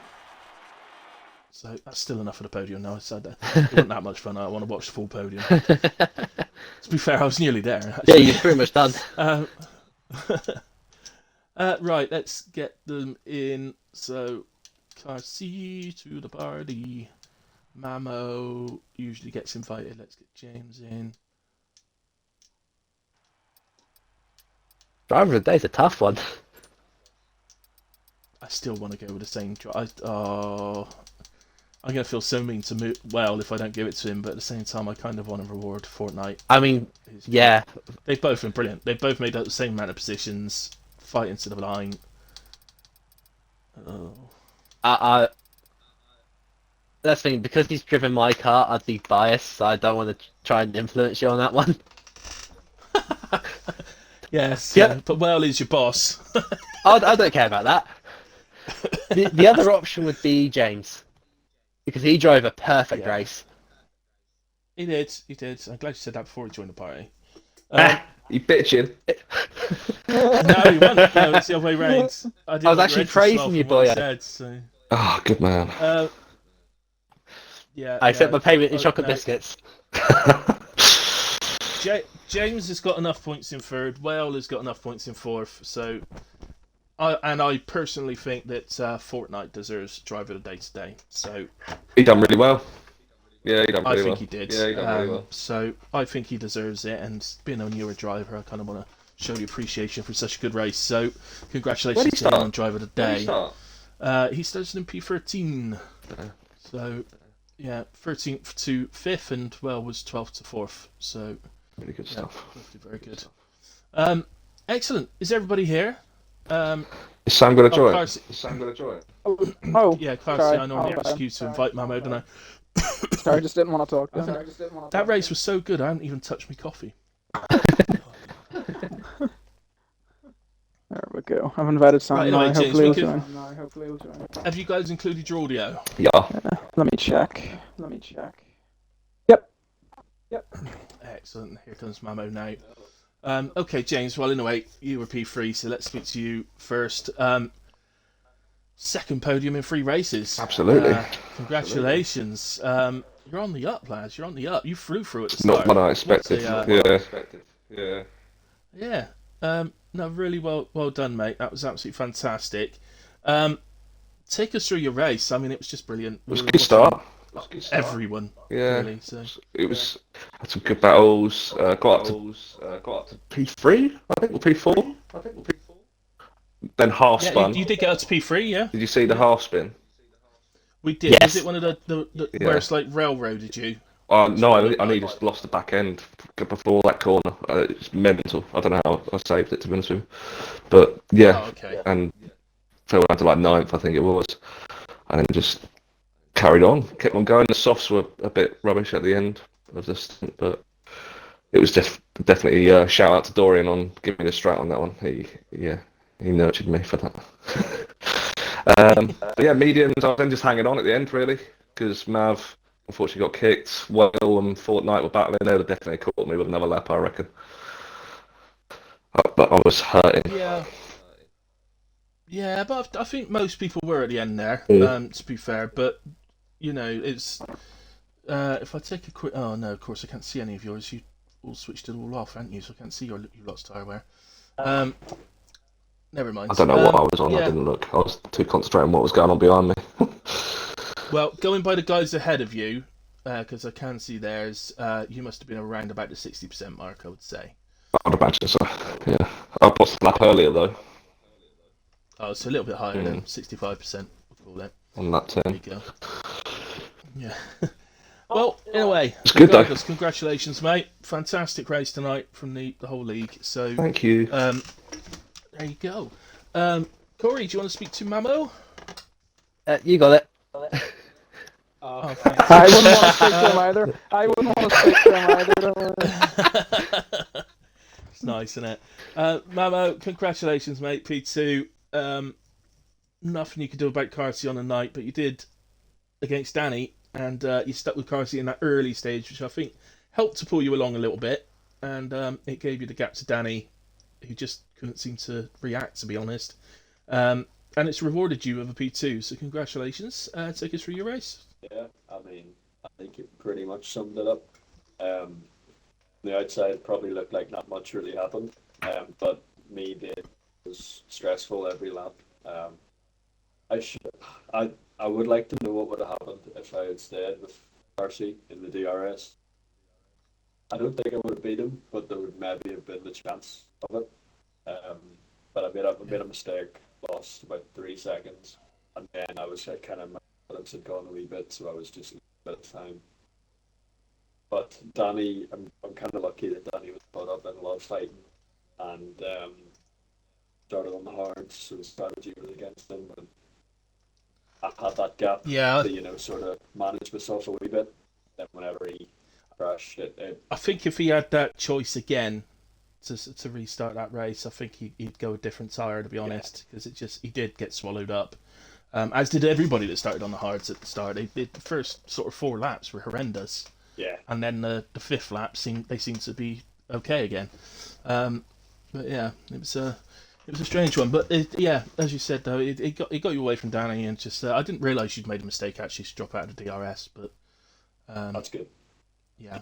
S1: So that's still enough for the podium now. I said that it wasn't that much fun. I want to watch the full podium. To be fair, I was nearly there. Actually.
S2: Yeah, you're pretty much done.
S1: Right, let's get them in. So, car C to the party. Mamo usually gets invited. Let's get James in.
S2: Driver of the day's a tough one.
S1: I still want to go with the same drive. I'm going to feel so mean to well if I don't give it to him, but at the same time, I kind of want to reward Fortnite.
S2: I mean, yeah.
S1: They've both been brilliant. They've both made up the same amount of positions, fighting to the line. Oh.
S2: That's the thing, because he's driven my car, I'd be biased, so I don't want to try and influence you on that one.
S1: Yes,
S2: yeah.
S1: But Well is your boss.
S2: I don't care about that. The other option would be James, because he drove a perfect race.
S1: He did. I'm glad you said that before he joined the party.
S3: You bitching?
S1: No, he won. No, it's the other way round. I
S2: was actually praising you, boy.
S1: So.
S3: Oh, good man.
S1: Yeah.
S2: I accept my payment in chocolate biscuits.
S1: James has got enough points in third. Whale has got enough points in fourth. So, I personally think that Fortnite deserves driver of the day today. So
S3: he done really well. Yeah, he done really well.
S1: I think he did.
S3: Yeah, he done really well.
S1: So I think he deserves it. And being a newer driver, I kind of want to show the appreciation for such a good race. So congratulations to him on driver of the day. He started in P13. So yeah, 13th to 5th, and well was 12th to 4th. So
S3: really good stuff.
S1: Very good. Excellent. Is everybody here?
S3: Is Sam going to join? Is Sam going to join?
S4: Oh,
S1: yeah, Clarcy, I normally ask you to invite Mamo, don't I?
S4: Sorry, I just didn't want to talk.
S1: That race was so good, I hadn't even touched my coffee.
S4: There we go. I've invited Sam.
S1: Right, anyway, James,
S4: hopefully he'll join.
S1: Have you guys included your audio?
S3: Yeah.
S4: Let me check. Yep.
S1: Excellent. Here comes Mamo now. Okay, James. Well, anyway, you were P3, so let's speak to you first. Second podium in 3 races.
S3: Absolutely.
S1: Congratulations. You're on the up, lads. You're on the up. You flew through at the start.
S3: Not what I expected.
S1: Yeah. No, really well done, mate. That was absolutely fantastic. Take us through your race. I mean, it was just brilliant.
S3: It was a good start.
S1: everyone.
S3: Yeah,
S1: Really, so
S3: it was had some good battles. Got up to P3, I think, or P4. Then half
S1: yeah,
S3: spun.
S1: you did get up to P3, yeah.
S3: Did you see the half spin?
S1: We did. Was it
S2: Yes.
S1: one of the where
S3: Yeah.
S1: it's like railroaded you?
S3: No, I only just lost the back end before that corner. It's mental. I don't know how I saved it, to be honest with you. But yeah,
S1: Oh, okay.
S3: and fell down to like ninth, I think it was, and then just carried on, kept on going. The softs were a bit rubbish at the end of the stint, but it was just definitely shout out to Dorian on giving me the strat on that one. He nurtured me for that. But yeah, mediums. I was then just hanging on at the end really because Mav unfortunately got kicked. Will and Fortnite were battling. They would have definitely caught me with another lap, I reckon. But I was hurting.
S1: Yeah. Yeah, but I think most people were at the end there. To be fair, but you know, it's if I take a quick. Oh no, of course I can't see any of yours. You all switched it all off, haven't you? So I can't see your lot's tyre wear. Never mind.
S3: I don't know what I was on.
S1: Yeah.
S3: I didn't look. I was too concentrated on what was going on behind me.
S1: Well, going by the guys ahead of you, because I can see theirs, you must have been around about the 60% mark, I would say.
S3: I'd imagine so. Yeah, I passed the lap earlier though.
S1: Oh, it's a little bit higher than 65%. We'll call that.
S3: On that
S1: There
S3: turn.
S1: you go. Yeah. Well, in a way,
S3: It's good though.
S1: Congratulations, mate. Fantastic race tonight from the whole league. So,
S3: Thank you.
S1: there you go. Corey, do you want to speak to Mamo?
S2: You got it.
S1: Oh, thanks.
S4: I wouldn't want to speak to him either. I wouldn't want to speak to him either. Don't worry.
S1: It's nice, isn't it? Mamo, congratulations, mate. P2. Nothing you could do about Carsey on the night, but you did against Danny, and you stuck with Carsey in that early stage, which I think helped to pull you along a little bit, and it gave you the gap to Danny, who just couldn't seem to react, to be honest. And it's rewarded you with a P2, so congratulations. Take us through your race.
S5: Yeah, I mean, I think it pretty much summed it up. On the outside, it probably looked like not much really happened, but me being was stressful every lap. I would like to know what would have happened if I had stayed with Darcy in the DRS. I don't think I would have beat him, but there would maybe have been the chance of it. But I made a mistake, lost about 3 seconds, and then my balance had gone a wee bit, so I was just a bit of time. But Danny, I'm kind of lucky that Danny was brought up in a lot of fighting, and started on the hards, so the strategy was against him. But I had that gap to sort of manage myself a wee bit. Then whenever he crashed,
S1: I think if he had that choice again to restart that race, I think he'd go a different tyre, to be honest, because he did get swallowed up. As did everybody that started on the hards at the start. The first sort of 4 laps were horrendous.
S5: Yeah.
S1: And then the 5th lap seemed to be okay again. But yeah, it was a strange one. But as you said though, it got you away from Danny, and just I didn't realise you'd made a mistake actually to drop out of the DRS. But
S5: that's good.
S1: Yeah.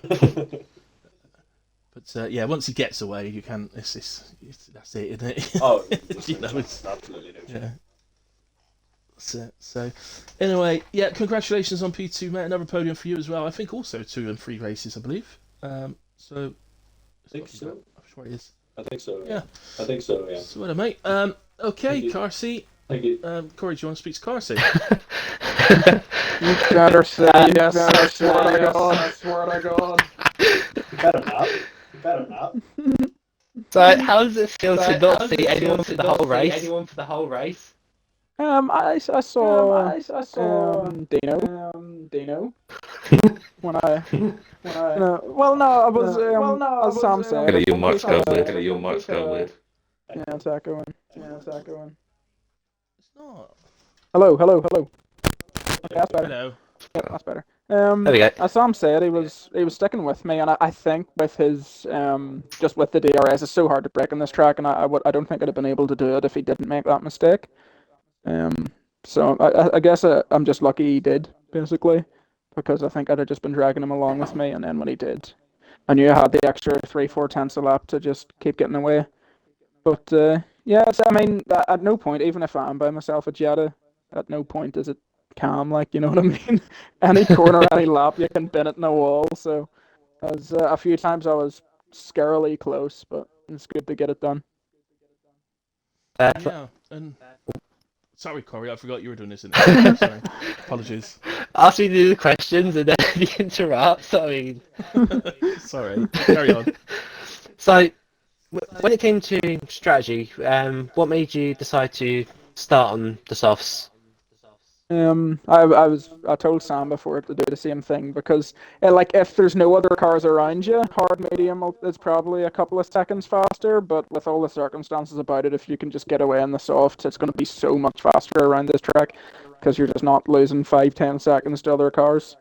S1: But once he gets away, you can. That's it, isn't it?
S5: Oh,
S1: it's
S5: absolutely no chance.
S1: Yeah. That's it. So, anyway, congratulations on P2, mate. Another podium for you as well. I think also 2 and 3 races, I believe. So.
S5: I think so.
S1: I'm sure it is.
S5: I think so.
S1: Yeah.
S5: I think so. Yeah.
S1: So, well, mate. Okay, Carsey.
S5: Thank you.
S1: Corey, do you want to speak to Carsey?
S4: You better say yes. I swear to God.
S5: Better not.
S2: So, how does it feel to not see anyone for the whole race?
S4: I saw Dino. when I I was as Sam said.
S3: Your mic's go weird.
S4: Yeah, it's echoing.
S1: It's not.
S4: Hello. Okay, that's better.
S1: Hello.
S4: Yeah, that's better.
S2: There we go.
S4: As Sam said, he was sticking with me, and I think with his just with the DRS, it's so hard to break on this track, and I don't think I'd have been able to do it if he didn't make that mistake. So I guess I'm just lucky he did, basically, because I think I'd have just been dragging him along with me, and then when he did, I knew I had the extra 3-4 tenths a lap to just keep getting away. But at no point, even if I'm by myself at Jeddah, at no point is it calm, like, you know what I mean? Any corner, any lap, you can bin it in a wall. So as a few times I was scarily close, but it's good to get it done.
S1: Yeah, and sorry, Corey, I forgot you were doing this. Sorry, apologies.
S2: Ask me to do the questions and then you interrupt. I mean,
S1: Sorry, carry on.
S2: So, when it came to strategy, what made you decide to start on the softs?
S4: I told Sam before to do the same thing because like if there's no other cars around you, hard medium is probably a couple of seconds faster. But with all the circumstances about it, if you can just get away in the softs, it's going to be so much faster around this track because you're just not losing 5-10 seconds to other cars.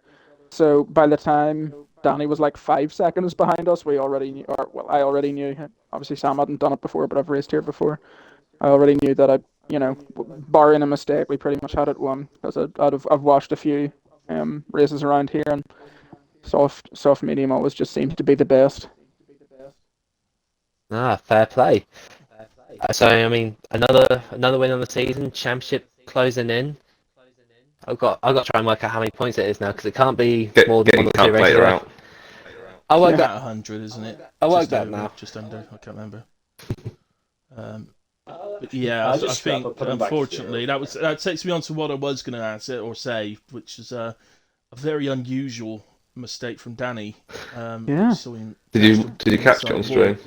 S4: So by the time Danny was like 5 seconds behind us, we already knew, or well, I already knew. Obviously, Sam hadn't done it before, but I've raced here before. I already knew that barring a mistake, we pretty much had it won because I've watched a few races around here, and soft medium always just seems to be the best.
S2: Fair play. So, I mean, another win on the season, championship closing in. I've got to try and work out how many points it is now because it can't be more than
S3: Getting
S2: one or two races
S3: calculator
S2: away.
S3: out.
S2: I worked
S1: About
S2: that.
S1: 100, isn't it?
S2: I worked
S1: Just
S2: that
S1: over,
S2: now.
S1: just under. I can't remember. But yeah, I
S5: just scrap
S1: think
S5: it, put 'em back
S1: unfortunately
S5: zero.
S1: that takes me on to what I was going to answer or say, which is a very unusual mistake from Danny.
S4: Yeah.
S1: So
S3: Did you catch it on stream?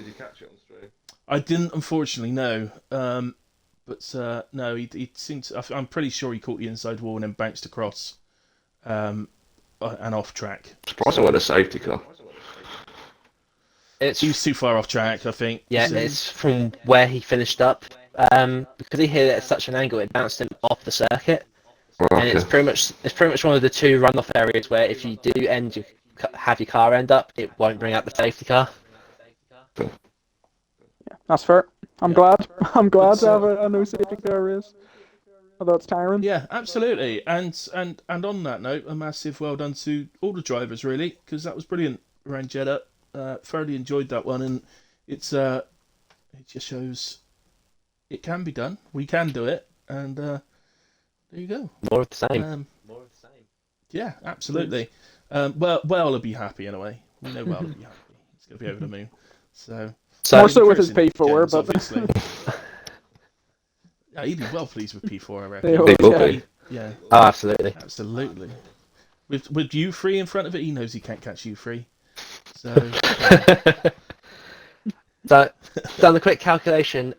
S1: I didn't, unfortunately, no. But no, he seemed to, I'm pretty sure he caught the inside wall and then bounced across and off track.
S3: Surprising with a safety car.
S1: He was too far off track, I think.
S2: Yeah,
S1: So,
S2: it's from where he finished up. Because he hit it at such an angle, it bounced him off the circuit, and it's pretty much one of the two runoff areas where if you do have your car end up, it won't bring up the safety car.
S4: Yeah, that's fair. I'm glad to have a no safety car race. Although it's tiring.
S1: yeah, absolutely. And on that note, a massive well done to all the drivers, really, because that was brilliant around Jeddah. Thoroughly enjoyed that one, and it just shows it can be done. We can do it, and there you go.
S2: More of the same.
S1: Yeah, absolutely. Well, will be happy anyway. We know Well will be happy. He's going to be over the moon. So
S4: More so with his P4,
S1: games,
S4: but
S1: obviously. Yeah, he'd be well pleased with P4, I reckon.
S4: He will
S3: be.
S1: Yeah,
S2: Oh, absolutely.
S1: absolutely. With U3 in front of it, he knows he can't catch U3. So,
S2: So, done a quick calculation.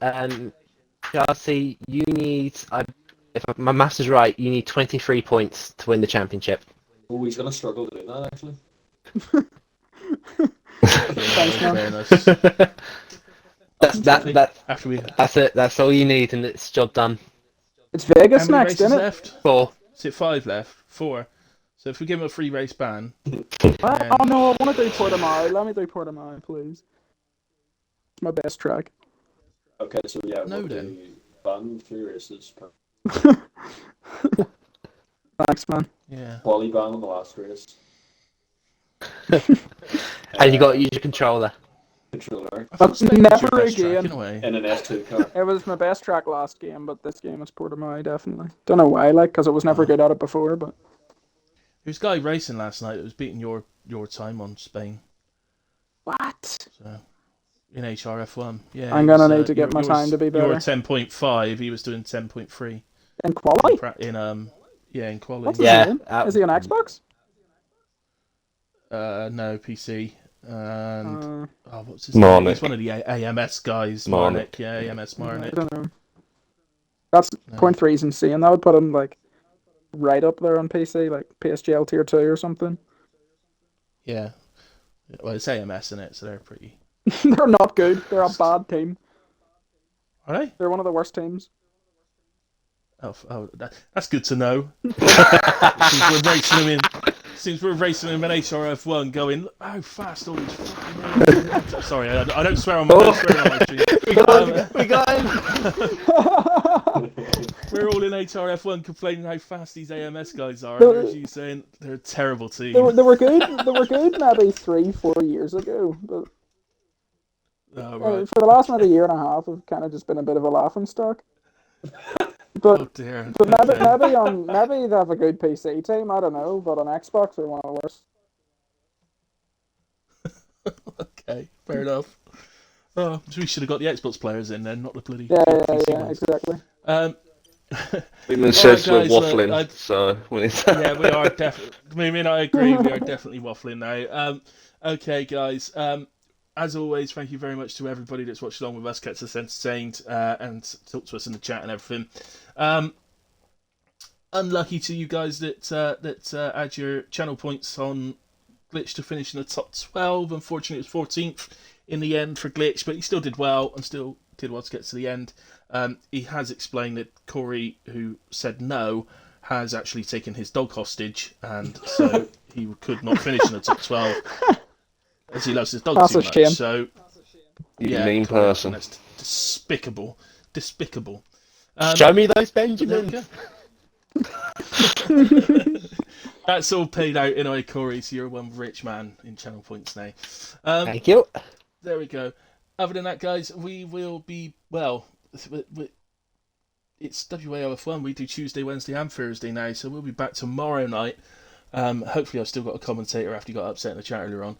S2: Darcy, you need, if my maths is right, you need 23 points to win the championship.
S5: Oh, he's going to struggle to do that, actually.
S4: Thanks, man.
S1: fairness. After we,
S2: That's it. That's all you need, and it's job done.
S4: It's Vegas
S1: how many
S4: next,
S1: races
S4: isn't it?
S1: left?
S2: 4.
S1: Is it 5 left? 4. So if we give him a free race ban,
S4: Oh no, I want to do Portimao. Let me do Portimao, please. It's my best track.
S5: Okay, so yeah,
S1: No,
S5: we'll
S1: then.
S5: do ban 3 races per
S4: Thanks, man.
S1: yeah.
S5: quali ban on the last race.
S2: And you got to use your controller.
S5: Controller
S1: I thought Spain was
S4: Never
S1: your best track,
S4: again.
S1: in a way.
S5: in an S2 car.
S4: It was my best track last game, but this game is Portimao, definitely. Don't know why, because it was never good at it before, but...
S1: There was a guy racing last night that was beating your time on Spain.
S4: What?
S1: So, in HRF1. Yeah,
S4: I'm
S1: he
S4: gonna
S1: was,
S4: need to get my time to be better.
S1: You're 10.5, he was doing 10.3.
S4: In quali?
S1: In quali.
S4: What's his
S2: Yeah,
S4: name? Is he on Xbox?
S1: No, PC. And what's his
S3: Marnik.
S1: name? He's one of the AMS guys.
S3: Marnik.
S1: Marnik. Yeah, AMS
S4: I
S1: Marnik.
S4: don't know. That's
S1: No.
S4: 0.3's insane. That would put him, like, right up there on PC, like PSGL Tier 2 or something.
S1: Yeah. Well, it's AMS in it, so they're pretty.
S4: They're not good. They're a bad team.
S1: Are they?
S4: They're one of the worst teams.
S1: That's good to know. Since we're racing him in HRF1, going, look how fast all these fucking... Sorry, I don't swear on my stream.
S2: We got him.
S1: We're all in HRF1 complaining how fast these AMS guys are, and there's you saying they're a terrible team.
S4: They were good. They were good maybe 3-4 years ago, but
S1: Oh, right.
S4: for the last maybe year and a half, I've kind of just been a bit of a laughing stock. But
S1: Oh dear.
S4: but maybe
S1: Okay.
S4: maybe they have a good PC team. I don't know, but on Xbox they're one of the worst.
S1: Okay, fair enough. Oh, so we should have got the Xbox players in then, not the bloody
S4: Yeah,
S1: good
S4: yeah,
S1: PC
S4: yeah,
S1: ones.
S4: exactly.
S1: Um,
S3: Freeman
S1: all right,
S3: says we're
S1: guys.
S3: waffling, so we need to...
S1: Yeah, we are definitely. I mean, I agree. We are definitely waffling now. Okay, guys. As always, thank you very much to everybody that's watched along with us, gets us entertained, and talked to us in the chat and everything. Unlucky to you guys that add your channel points on Glitch to finish in the top 12. Unfortunately, it was 14th in the end for Glitch, but he still did well and still did well to get to the end. He has explained that Corey, who said no, has actually taken his dog hostage, and so he could not finish in the top 12 as he loves his dog
S4: That's
S1: too
S4: a
S1: much.
S4: shame.
S1: So,
S3: You
S1: yeah,
S3: mean
S1: correct,
S3: person.
S1: and that's despicable. Despicable.
S2: Show me those
S1: There we
S2: Benjamins.
S1: go. That's all paid out in Corey, so you're one rich man in channel points now.
S2: Thank you.
S1: There we go. Other than that, guys, we will be, well, it's WAOF1. We do Tuesday, Wednesday, and Thursday now, so we'll be back tomorrow night. Hopefully, I've still got a commentator after you got upset in the chat earlier on.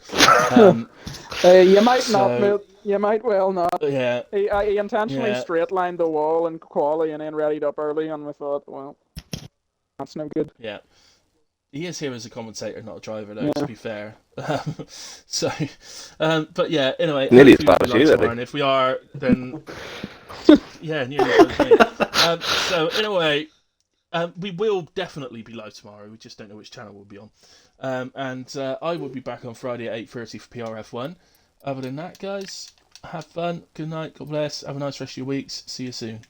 S4: You might
S1: so-
S4: not, mate. You might well not.
S1: Yeah,
S4: He intentionally
S1: Yeah.
S4: straight lined the wall in quali and then readied up early, and we thought, well, that's no good.
S1: yeah. He is here as a commentator, not a driver, though,
S4: Yeah.
S1: to be fair. So, but yeah, anyway.
S3: Nearly
S1: hopefully
S3: as bad
S1: we'll
S3: as
S1: be
S3: you,
S1: live
S3: Eddie.
S1: tomorrow, and if we are, then... yeah, nearly as bad as me. So, anyway, we will definitely be live tomorrow. We just don't know which channel we'll be on. And I will be back on Friday at 8:30 for PRF1. Other than that, guys, have fun. Good night. God bless. Have a nice rest of your weeks. See you soon.